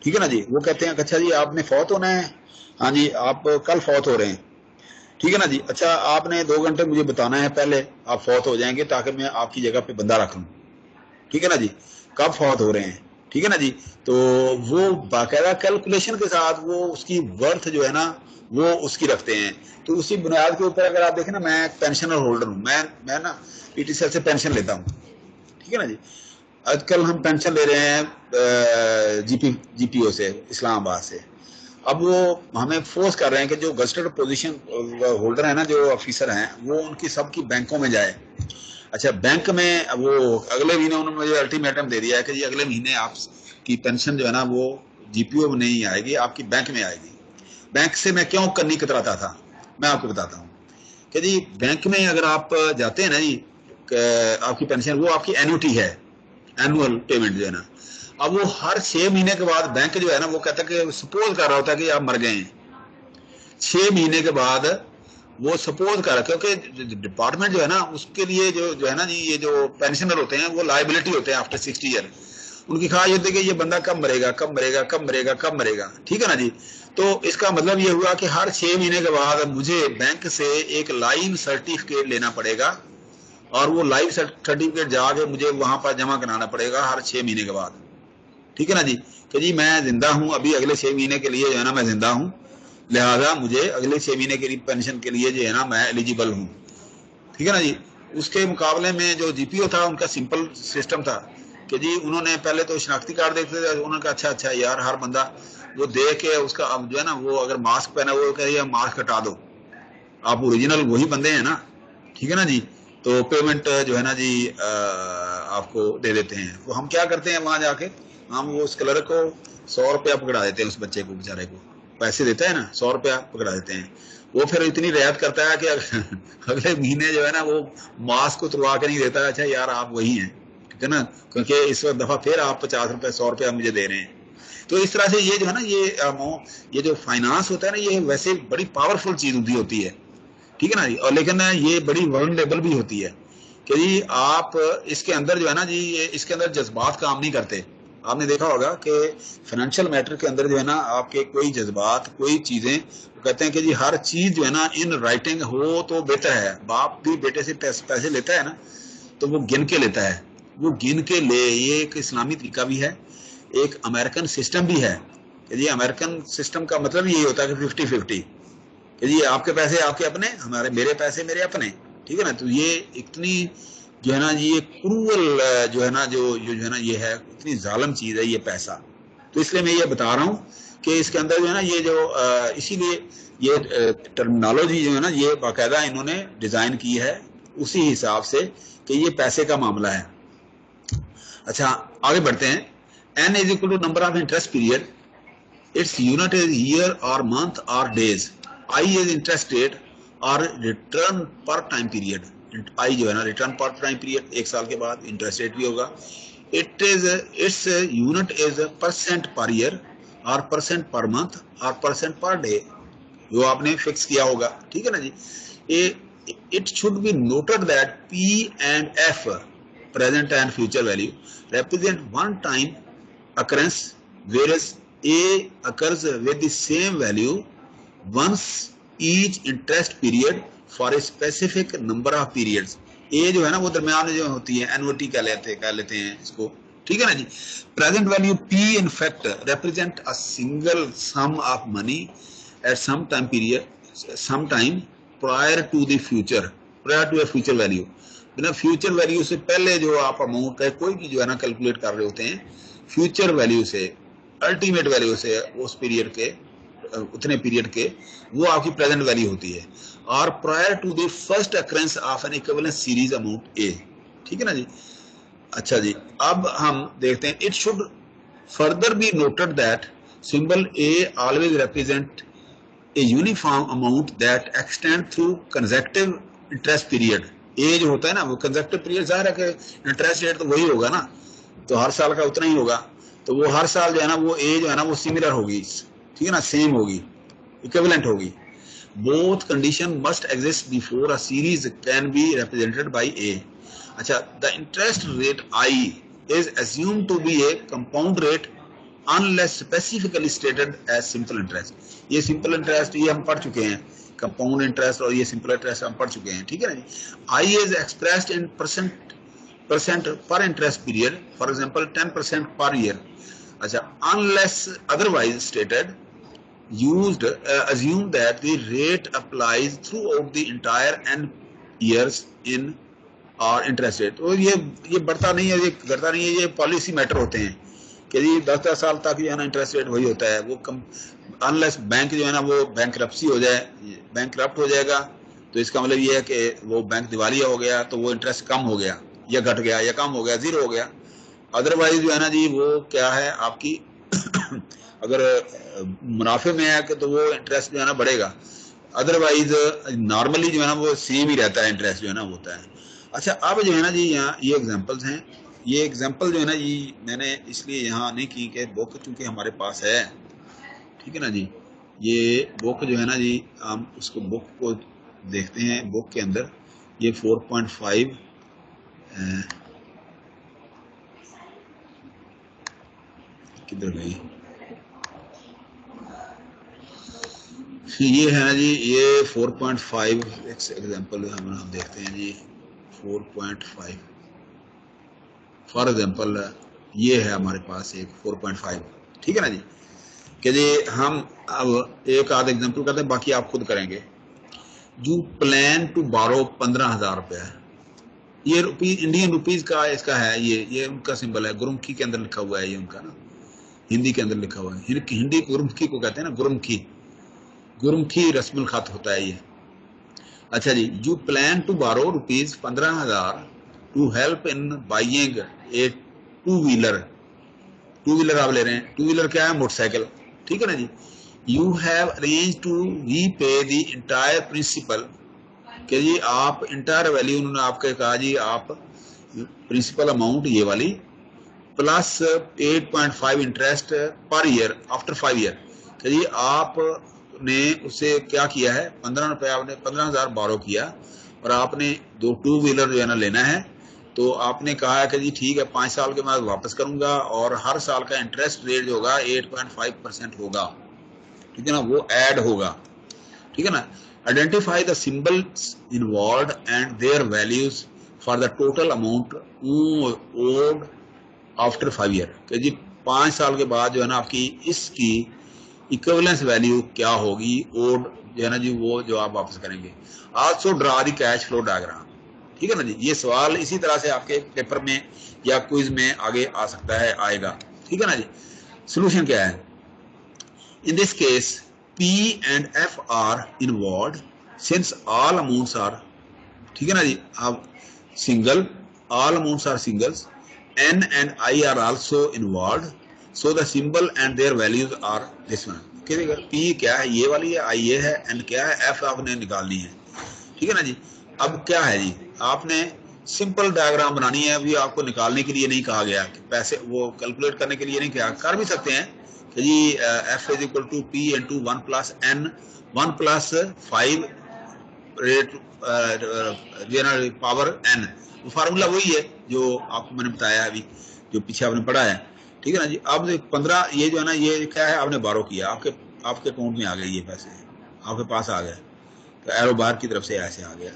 ठीक है ना जी। वो कहते हैं अच्छा जी आपने फौत होना है, हाँ जी आप कल फौत हो रहे हैं, ठीक है ना जी। अच्छा आपने 2 घंटे मुझे बताना है पहले आप फौत हो जाएंगे, ताकि मैं आपकी जगह पे बंदा रख लूं, ठीक है ना जी, कब फौत हो रहे हैं, ठीक है ना जी। तो वो बाकायदा कैलकुलेशन के साथ वो उसकी वर्थ जो है ना वो उसकी रखते हैं। तो उसी बुनियाद के ऊपर अगर आप देखें ना, मैं पेंशनर होल्डर हूँ, मैं ना PTCL से पेंशन लेता हूँ, ठीक है ना जी। आजकल हम पेंशन ले रहे हैं GPO से, इस्लामाबाद से। अब वो हमें फोर्स कर रहे हैं कि जो गजटेड पोजीशन होल्डर है ना, जो ऑफिसर हैं, वो उनकी सबकी बैंकों में जाए। अच्छा बैंक में वो अगले महीने उन्होंने मुझे अल्टीमेटम दे दिया है कि जी अगले महीने आपकी पेंशन जो है ना वो GPO में नहीं आएगी, आपकी बैंक में आएगी। बैंक से मैं क्यों कन्नी कतराता था, मैं आपको बताता हूँ कि जी बैंक में अगर आप जाते हैं ना जी, आपकी पेंशन वो आपकी एन्युटी है, एनुअल पेमेंट जो है ना, अब वो हर 6 महीने के बाद बैंक जो है ना वो कहता है कि सपोज कर रहा होता है कि आप मर गए हैं, 6 महीने के बाद वो सपोज कर, क्योंकि डिपार्टमेंट जो है ना उसके लिए जो है ना जी, ये जो पेंशनर होते हैं वो लाइबिलिटी होते हैं आफ्टर 60 ईयर। उनकी ख्वाहिश होती है कि ये बंदा कब मरेगा कब मरेगा कब मरेगा कब मरेगा, ठीक है ना जी। तो इसका मतलब ये हुआ कि हर 6 महीने के बाद मुझे बैंक से एक लाइव सर्टिफिकेट लेना पड़ेगा, और वो लाइव सर्टिफिकेट जाके मुझे वहां पर जमा कराना पड़ेगा हर 6 महीने के बाद, ठीक है ना जी, कि जी मैं जिंदा हूं, अभी अगले 6 महीने के लिए जो है ना मैं जिंदा हूं, लिहाजा मुझे अगले 6 महीने के लिए पेंशन के लिए जो है ना मैं एलिजिबल हूं, ठीक है ना जी। उसके मुकाबले में जो जीपीओ था उनका सिंपल सिस्टम था कि जी उन्होंने पहले तो शनाख्ती कार्ड देखते थे, उन्होंने कहा अच्छा अच्छा यार हर बंदा वो देख के उसका अब जो है ना वो अगर मास्क पहना वो कहे मास्क हटा दो, आप ओरिजिनल वही बंदे हैं ना, ठीक है ना जी। तो पेमेंट जो है ना जी आपको दे देते हैं। तो हम क्या करते हैं वहां जाके, हम वो उस क्लर्क को 100 रुपया पकड़ा देते हैं, उस बच्चे को बेचारे को पैसे देता है ना 100 रुपया पकड़ा देते हैं। वो फिर इतनी रियायत करता है कि अगले महीने जो है ना वो मास्क को तुड़वा के नहीं देता, अच्छा यार आप वही हैं, ठीक है ना, क्योंकि इस दफा फिर आप 50 रुपया 100 रुपया मुझे दे रहे हैं। तो इस तरह से ये जो है ना ये जो फाइनेंस होता है ना ये वैसे बड़ी पावरफुल चीज होती है, ठीक है ना जी। और लेकिन ये बड़ी वल्नरेबल भी होती है कि जी आप इसके अंदर जो है ना जी इसके अंदर जज्बात काम नहीं करते। आपने देखा होगा कि फाइनेंशियल मैटर के अंदर जो है ना आपके कोई जज्बात कोई चीजें कहते हैं कि जी हर चीज जो है ना इन राइटिंग हो तो बेहतर है। बाप भी बेटे से पैसे लेता है ना तो वो गिन के लेता है, वो गिन के ले, ये एक इस्लामी तरीका भी है, एक अमेरिकन सिस्टम भी है कि जी अमेरिकन सिस्टम का मतलब यही होता है कि 50-50 कि जी आपके पैसे आपके अपने, हमारे मेरे पैसे मेरे अपने, ठीक है ना। तो ये इतनी जो है ना ये क्रूअल जो है ना जो है ना ये है इतनी जालिम चीज है ये पैसा। तो इसलिए मैं ये बता रहा हूँ कि इसके अंदर जो है ना ये जो इसीलिए ये टर्मिनोलॉजी जो है ना ये बाकायदा इन्होंने डिजाइन की है उसी हिसाब से कि ये पैसे का मामला है। अच्छा आगे बढ़ते हैं। n is equal to number of interest period, its unit is year or month or days, I is interest rate और return per time period, I जो है ना return per time period, एक साल के बाद interest rate भी होगा। its unit is percent per year और percent per month और percent per day, जो आपने फिक्स किया होगा, ठीक है ना जी। it should be noted that P and F, present and future value, represent one time occurrence whereas A occurs with the same value once each interest period for a specific number of periods। A जो है ना वो दरमियान जो होती है एनुअटी कह लेते हैं इसको, ठीक है ना जी। Present value P in fact represent a single sum of money at some time period, some time prior to the future, prior to a future value। बिना फ्यूचर वैल्यू से पहले जो आप अमाउंट का कोई भी जो है ना कैलकुलेट कर रहे होते हैं फ्यूचर वैल्यू से, अल्टीमेट वैल्यू से, उस पीरियड के उतने पीरियड के, वो आपकी प्रेजेंट वैल्यू होती है। और prior to the first occurrence of an equivalent series amount A, ठीक है ना जी। अच्छा जी अब हम देखते हैं it should further be noted that symbol A always represent a uniform amount that extend through consecutive interest period. A जो होता है ना वो कंसेक्टिव पीरियड, जाहिर है कि इंटरेस्ट रेट तो वही होगा ना, तो हर साल का उतना ही होगा, तो वो हर साल जो है ना वो ए जो है ना वो सिमिलर होगी, ठीक है ना, सेम होगी, इक्विवेलेंट होगी। Both condition must exist before a series can be represented by A. अच्छा the interest rate i is assumed to be a compound rate unless specifically stated as simple interest। ये simple interest ये हम पढ़ चुके हैं, compound interest और ये simple interest हम पढ़ चुके हैं, ठीक है ना जी। I is expressed in percent per interest period, for example 10% per year. अच्छा unless otherwise stated used assume that the rate applies throughout the entire n years in और इंटरेस्ट रेट। तो ये बढ़ता नहीं है, ये घटता नहीं है, ये पॉलिसी मैटर होते हैं कि जी 10-10 साल तक जो है ना इंटरेस्ट रेट वही होता है। वो कम अनलेस बैंक जो है ना वो बैंकरप्सी हो जाए, बैंकरप्ट हो जाएगा, तो इसका मतलब ये है कि वो बैंक दिवालिया हो गया तो वो इंटरेस्ट कम हो गया या घट गया या कम हो गया, जीरो हो गया। अदरवाइज जो है ना जी वो क्या है आपकी अगर मुनाफे में है कि तो वो इंटरेस्ट जो है ना बढ़ेगा, अदरवाइज नॉर्मली जो है ना वो सेम ही रहता है, इंटरेस्ट जो है ना होता है। अच्छा, अब जो है ना जी यहाँ ये एग्जांपल्स हैं, ये एग्जांपल जो है ना जी मैंने इसलिए यहाँ नहीं की कि बुक चूंकि हमारे पास है, ठीक है ना जी। ये बुक जो है ना जी हम उसको बुक को देखते हैं, बुक के अंदर ये 4.5 किधर गई, ये है ना जी ये 4.5 एग्जाम्पल हम देखते हैं जी 4.5 फॉर एग्जाम्पल ये है हमारे पास एक 4.5, ठीक है ना जी। कि जी हम अब एक आध एग्जाम्पल करते हैं, बाकी आप खुद करेंगे। यू प्लान टू बारो 15,000 रुपया, ये इंडियन रुपीज का इसका है, ये उनका सिंबल है, गुरुमुखी के अंदर लिखा हुआ है ये उनका ना, हिंदी के अंदर लिखा हुआ है। हिंदी गुरुमुखी को कहते हैं ना, गुरुमुखी रस्मुल खत होता है ये। अच्छा जी, you plan to borrow rupees 15,000 to help in buying a two wheeler आप ले रहे हैं, टू व्हीलर क्या है, मोटरसाइकिल, ठीक है ना जी। You have arrange to repay the entire principal, कि जी आप इंटायर वैल्यू उन्होंने आपके कहा जी आप प्रिंसिपल अमाउंट ये वाली plus 8.5 interest per year after 5 year, कि जी आपने उससे क्या किया है, 15 रुपये आपने 15,000 बारो किया और आपने दो टू व्हीलर जो है ना लेना है, तो आपने कहा है कि जी ठीक है 5 साल के बाद वापस करूंगा और हर साल का इंटरेस्ट रेट जो होगा 8.5% होगा, ठीक है ना, वो ऐड होगा, ठीक है ना। Identify the symbols involved and their values for the total amount owed after 5 year, कि जी 5 साल के बाद जो है ना आपकी इसकी इक्विवेलेंस वैल्यू क्या होगी, ओड जो है ना जी वो जो आप वापस करेंगे। Also draw the cash flow diagram, ठीक है ना जी। ये सवाल इसी तरह से आपके पेपर में या क्विज में आगे आ सकता है, आएगा, ठीक है ना जी। सोल्यूशन क्या है, in this case P and F are involved since all amounts are, ठीक है ना जी, अब single, all amounts are singles, N and I are also involved, so the symbol and their values are this one, P क्या है, ये वाली है, I ये है, N क्या है, F आपने निकालनी है, ठीक है ना जी। अब क्या है जी, आपने सिंपल डायग्राम बनानी है, अभी आपको निकालने के लिए नहीं कहा गया, कि पैसे वो कैलकुलेट करने के लिए नहीं कहा, कर भी सकते हैं कि जी F is equal to P into 1 plus N, 1 plus 5 rate power N, वो फार्मूला वही है जो आपको मैंने बताया अभी, जो पीछे आपने पढ़ा है, ठीक है ना जी। अब 15 ये जो है ना ये क्या है, आपने बारो किया, आपके अकाउंट में आ गए ये पैसे, आपके पास आ गए, तो एरो बार की तरफ से ऐसे आ गया।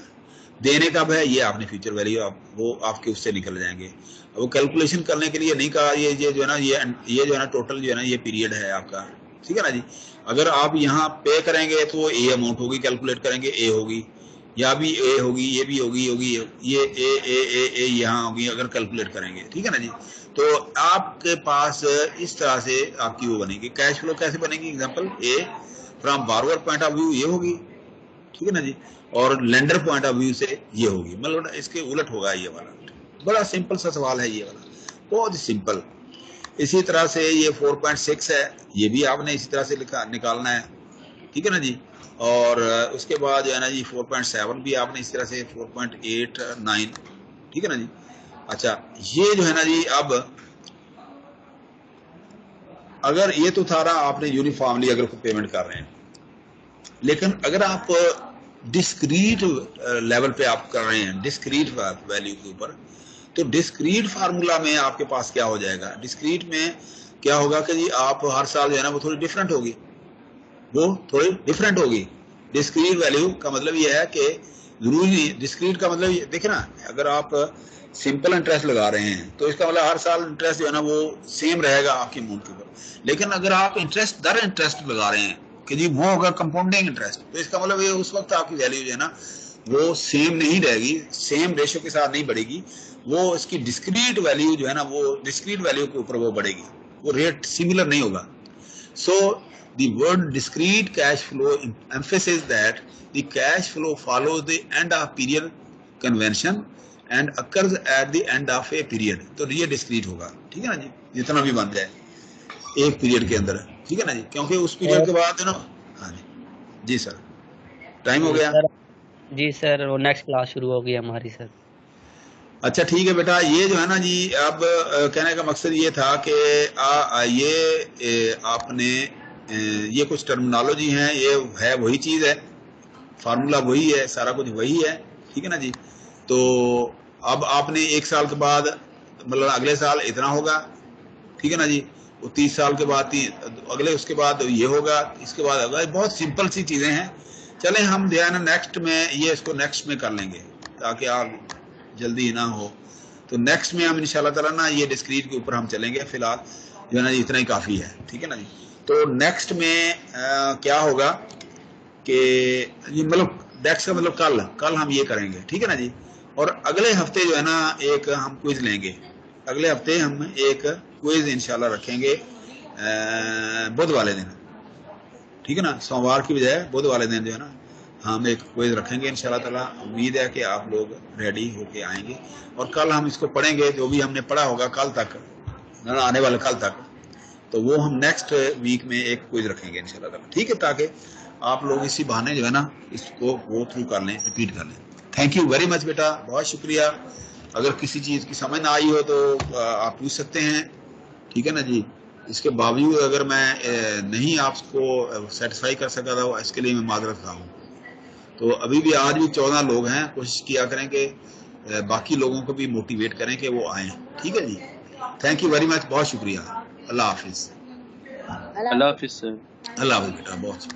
देने कब है, ये आपने फ्यूचर वैल्यू वो आपके उससे निकल जाएंगे। अब वो कैलकुलेशन करने के लिए नहीं कहा, ये जो है ना ये जो है ना टोटल जो है ना ये पीरियड है आपका, ठीक है ना जी। अगर आप यहाँ पे करेंगे तो ए अमाउंट होगी, कैलकुलेट करेंगे ए होगी, या भी ए होगी, ये भी होगी ये ए यहाँ होगी अगर कैलकुलेट करेंगे, ठीक है ना जी। तो आपके पास इस तरह से आपकी वो बनेगी। कैश फ्लो कैसे बनेगी, example A from borrower point of view ये होगी, ठीक है ना जी, और लेंडर पॉइंट ऑफ व्यू से ये होगी, मतलब इसके उलट होगा ये वाला। बड़ा सिंपल सा सवाल है ये वाला, बहुत ही सिंपल। इसी तरह से ये 4.6 है, ये भी आपने इसी तरह से निकालना है, ठीक है ना जी। और उसके बाद जो है ना जी 4.7 भी आपने इसी तरह से 4.89, ठीक है ना जी। अच्छा, ये जो है ना जी अब अगर ये तो सारा आपने यूनिफॉर्मली अगर पेमेंट कर रहे हैं, लेकिन अगर आप डिस्क्रीट लेवल पे आप कर रहे हैं, डिस्क्रीट वैल्यू के ऊपर, तो डिस्क्रीट फार्मूला में आपके पास क्या हो जाएगा, डिस्क्रीट में क्या होगा कि जी आप हर साल जो है ना वो थोड़ी डिफरेंट होगी, वो थोड़ी डिफरेंट होगी। डिस्क्रीट वैल्यू का मतलब ये है कि जरूरी नहीं, डिस्क्रीट का मतलब देखे ना, अगर आप सिंपल इंटरेस्ट लगा रहे हैं तो इसका मतलब हर साल इंटरेस्ट जो है ना वो सेम रहेगा आपकी अमाउंट के ऊपर। लेकिन अगर आप इंटरेस्ट दर इंटरेस्ट लगा रहे हैं कि जी वो होगा कंपाउंडिंग इंटरेस्ट, तो इसका मतलब ये उस वक्त आपकी वैल्यू जो है ना वो सेम नहीं रहेगी, सेम रेशियो के साथ नहीं बढ़ेगी, वो इसकी डिस्क्रीट वैल्यू जो है ना वो डिस्क्रीट वैल्यू के ऊपर वो बढ़ेगी, वो रेट सिमिलर नहीं होगा। सो the word discrete cash flow emphasizes that the cash flow follows the end of period convention and occurs at the end of a period, तो ये discrete होगा, ठीक है ना जी, जितना भी बन जाए एक पीरियड के अंदर, ठीक है ना जी, क्योंकि उस पीरियड के बाद है ना। हाँ जी, जी सर। टाइम हो गया? सर जी सर, वो नेक्स्ट क्लास शुरू हो गई हमारी सर। अच्छा ठीक है बेटा, ये जो है ना जी, अब कहने का मकसद ये था कि आपने ये कुछ टर्मिनोलॉजी है, ये है वही चीज़ है, फार्मूला वही है, सारा कुछ वही है, ठीक है ना जी। तो अब आपने 1 साल के बाद मतलब अगले साल इतना होगा, ठीक है ना जी, वो 30 साल के बाद अगले उसके बाद ये होगा, इसके बाद होगा। बहुत सिंपल सी चीज़ें हैं। चलें हम जो है ना नेक्स्ट में ये इसको नेक्स्ट में कर लेंगे ताकि आप जल्दी ना हो। तो नेक्स्ट में हम इंशाल्लाह ताला ना ये डिस्क्रीट के ऊपर हम चलेंगे, फिलहाल जो है ना जी इतना ही काफ़ी है, ठीक है ना जी। तो नेक्स्ट में क्या होगा कि मतलब नेक्स्ट का मतलब कल हम ये करेंगे, ठीक है ना जी। और अगले हफ्ते जो है ना एक हम क्विज लेंगे, अगले हफ्ते हम एक क्विज इंशाल्लाह रखेंगे बुध वाले दिन, ठीक है ना। सोमवार की बजाय बुध वाले दिन जो है ना हम एक क्विज रखेंगे इंशाल्लाह ताला। उम्मीद है कि आप लोग रेडी होके आएंगे और कल हम इसको पढ़ेंगे, जो भी हमने पढ़ा होगा कल तक, आने वाले कल तक, तो वो हम नेक्स्ट वीक में एक क्विज रखेंगे इंशाल्लाह ताला, ठीक है, ताकि आप लोग इसी बहाने जो है ना इसको गो थ्रू कर लें, रिपीट कर लें। थैंक यू वेरी मच बेटा, बहुत शुक्रिया। अगर किसी चीज़ की समझ ना आई हो तो आप पूछ सकते हैं, ठीक है ना जी। इसके बावजूद अगर मैं नहीं आपको सेटिस्फाई कर सका था, इसके लिए मैं माजरत खा हूँ। तो अभी भी आज भी 14 लोग हैं, कोशिश किया करें कि बाकी लोगों को भी मोटिवेट करें कि वो आएँ, ठीक है जी। थैंक यू वेरी मच, बहुत शुक्रिया। अल्लाह हाफिज़। अल्लाह हाफिज़ सर। अल्लाह हाफिज़ बेटा, बहुत शुक्रिया।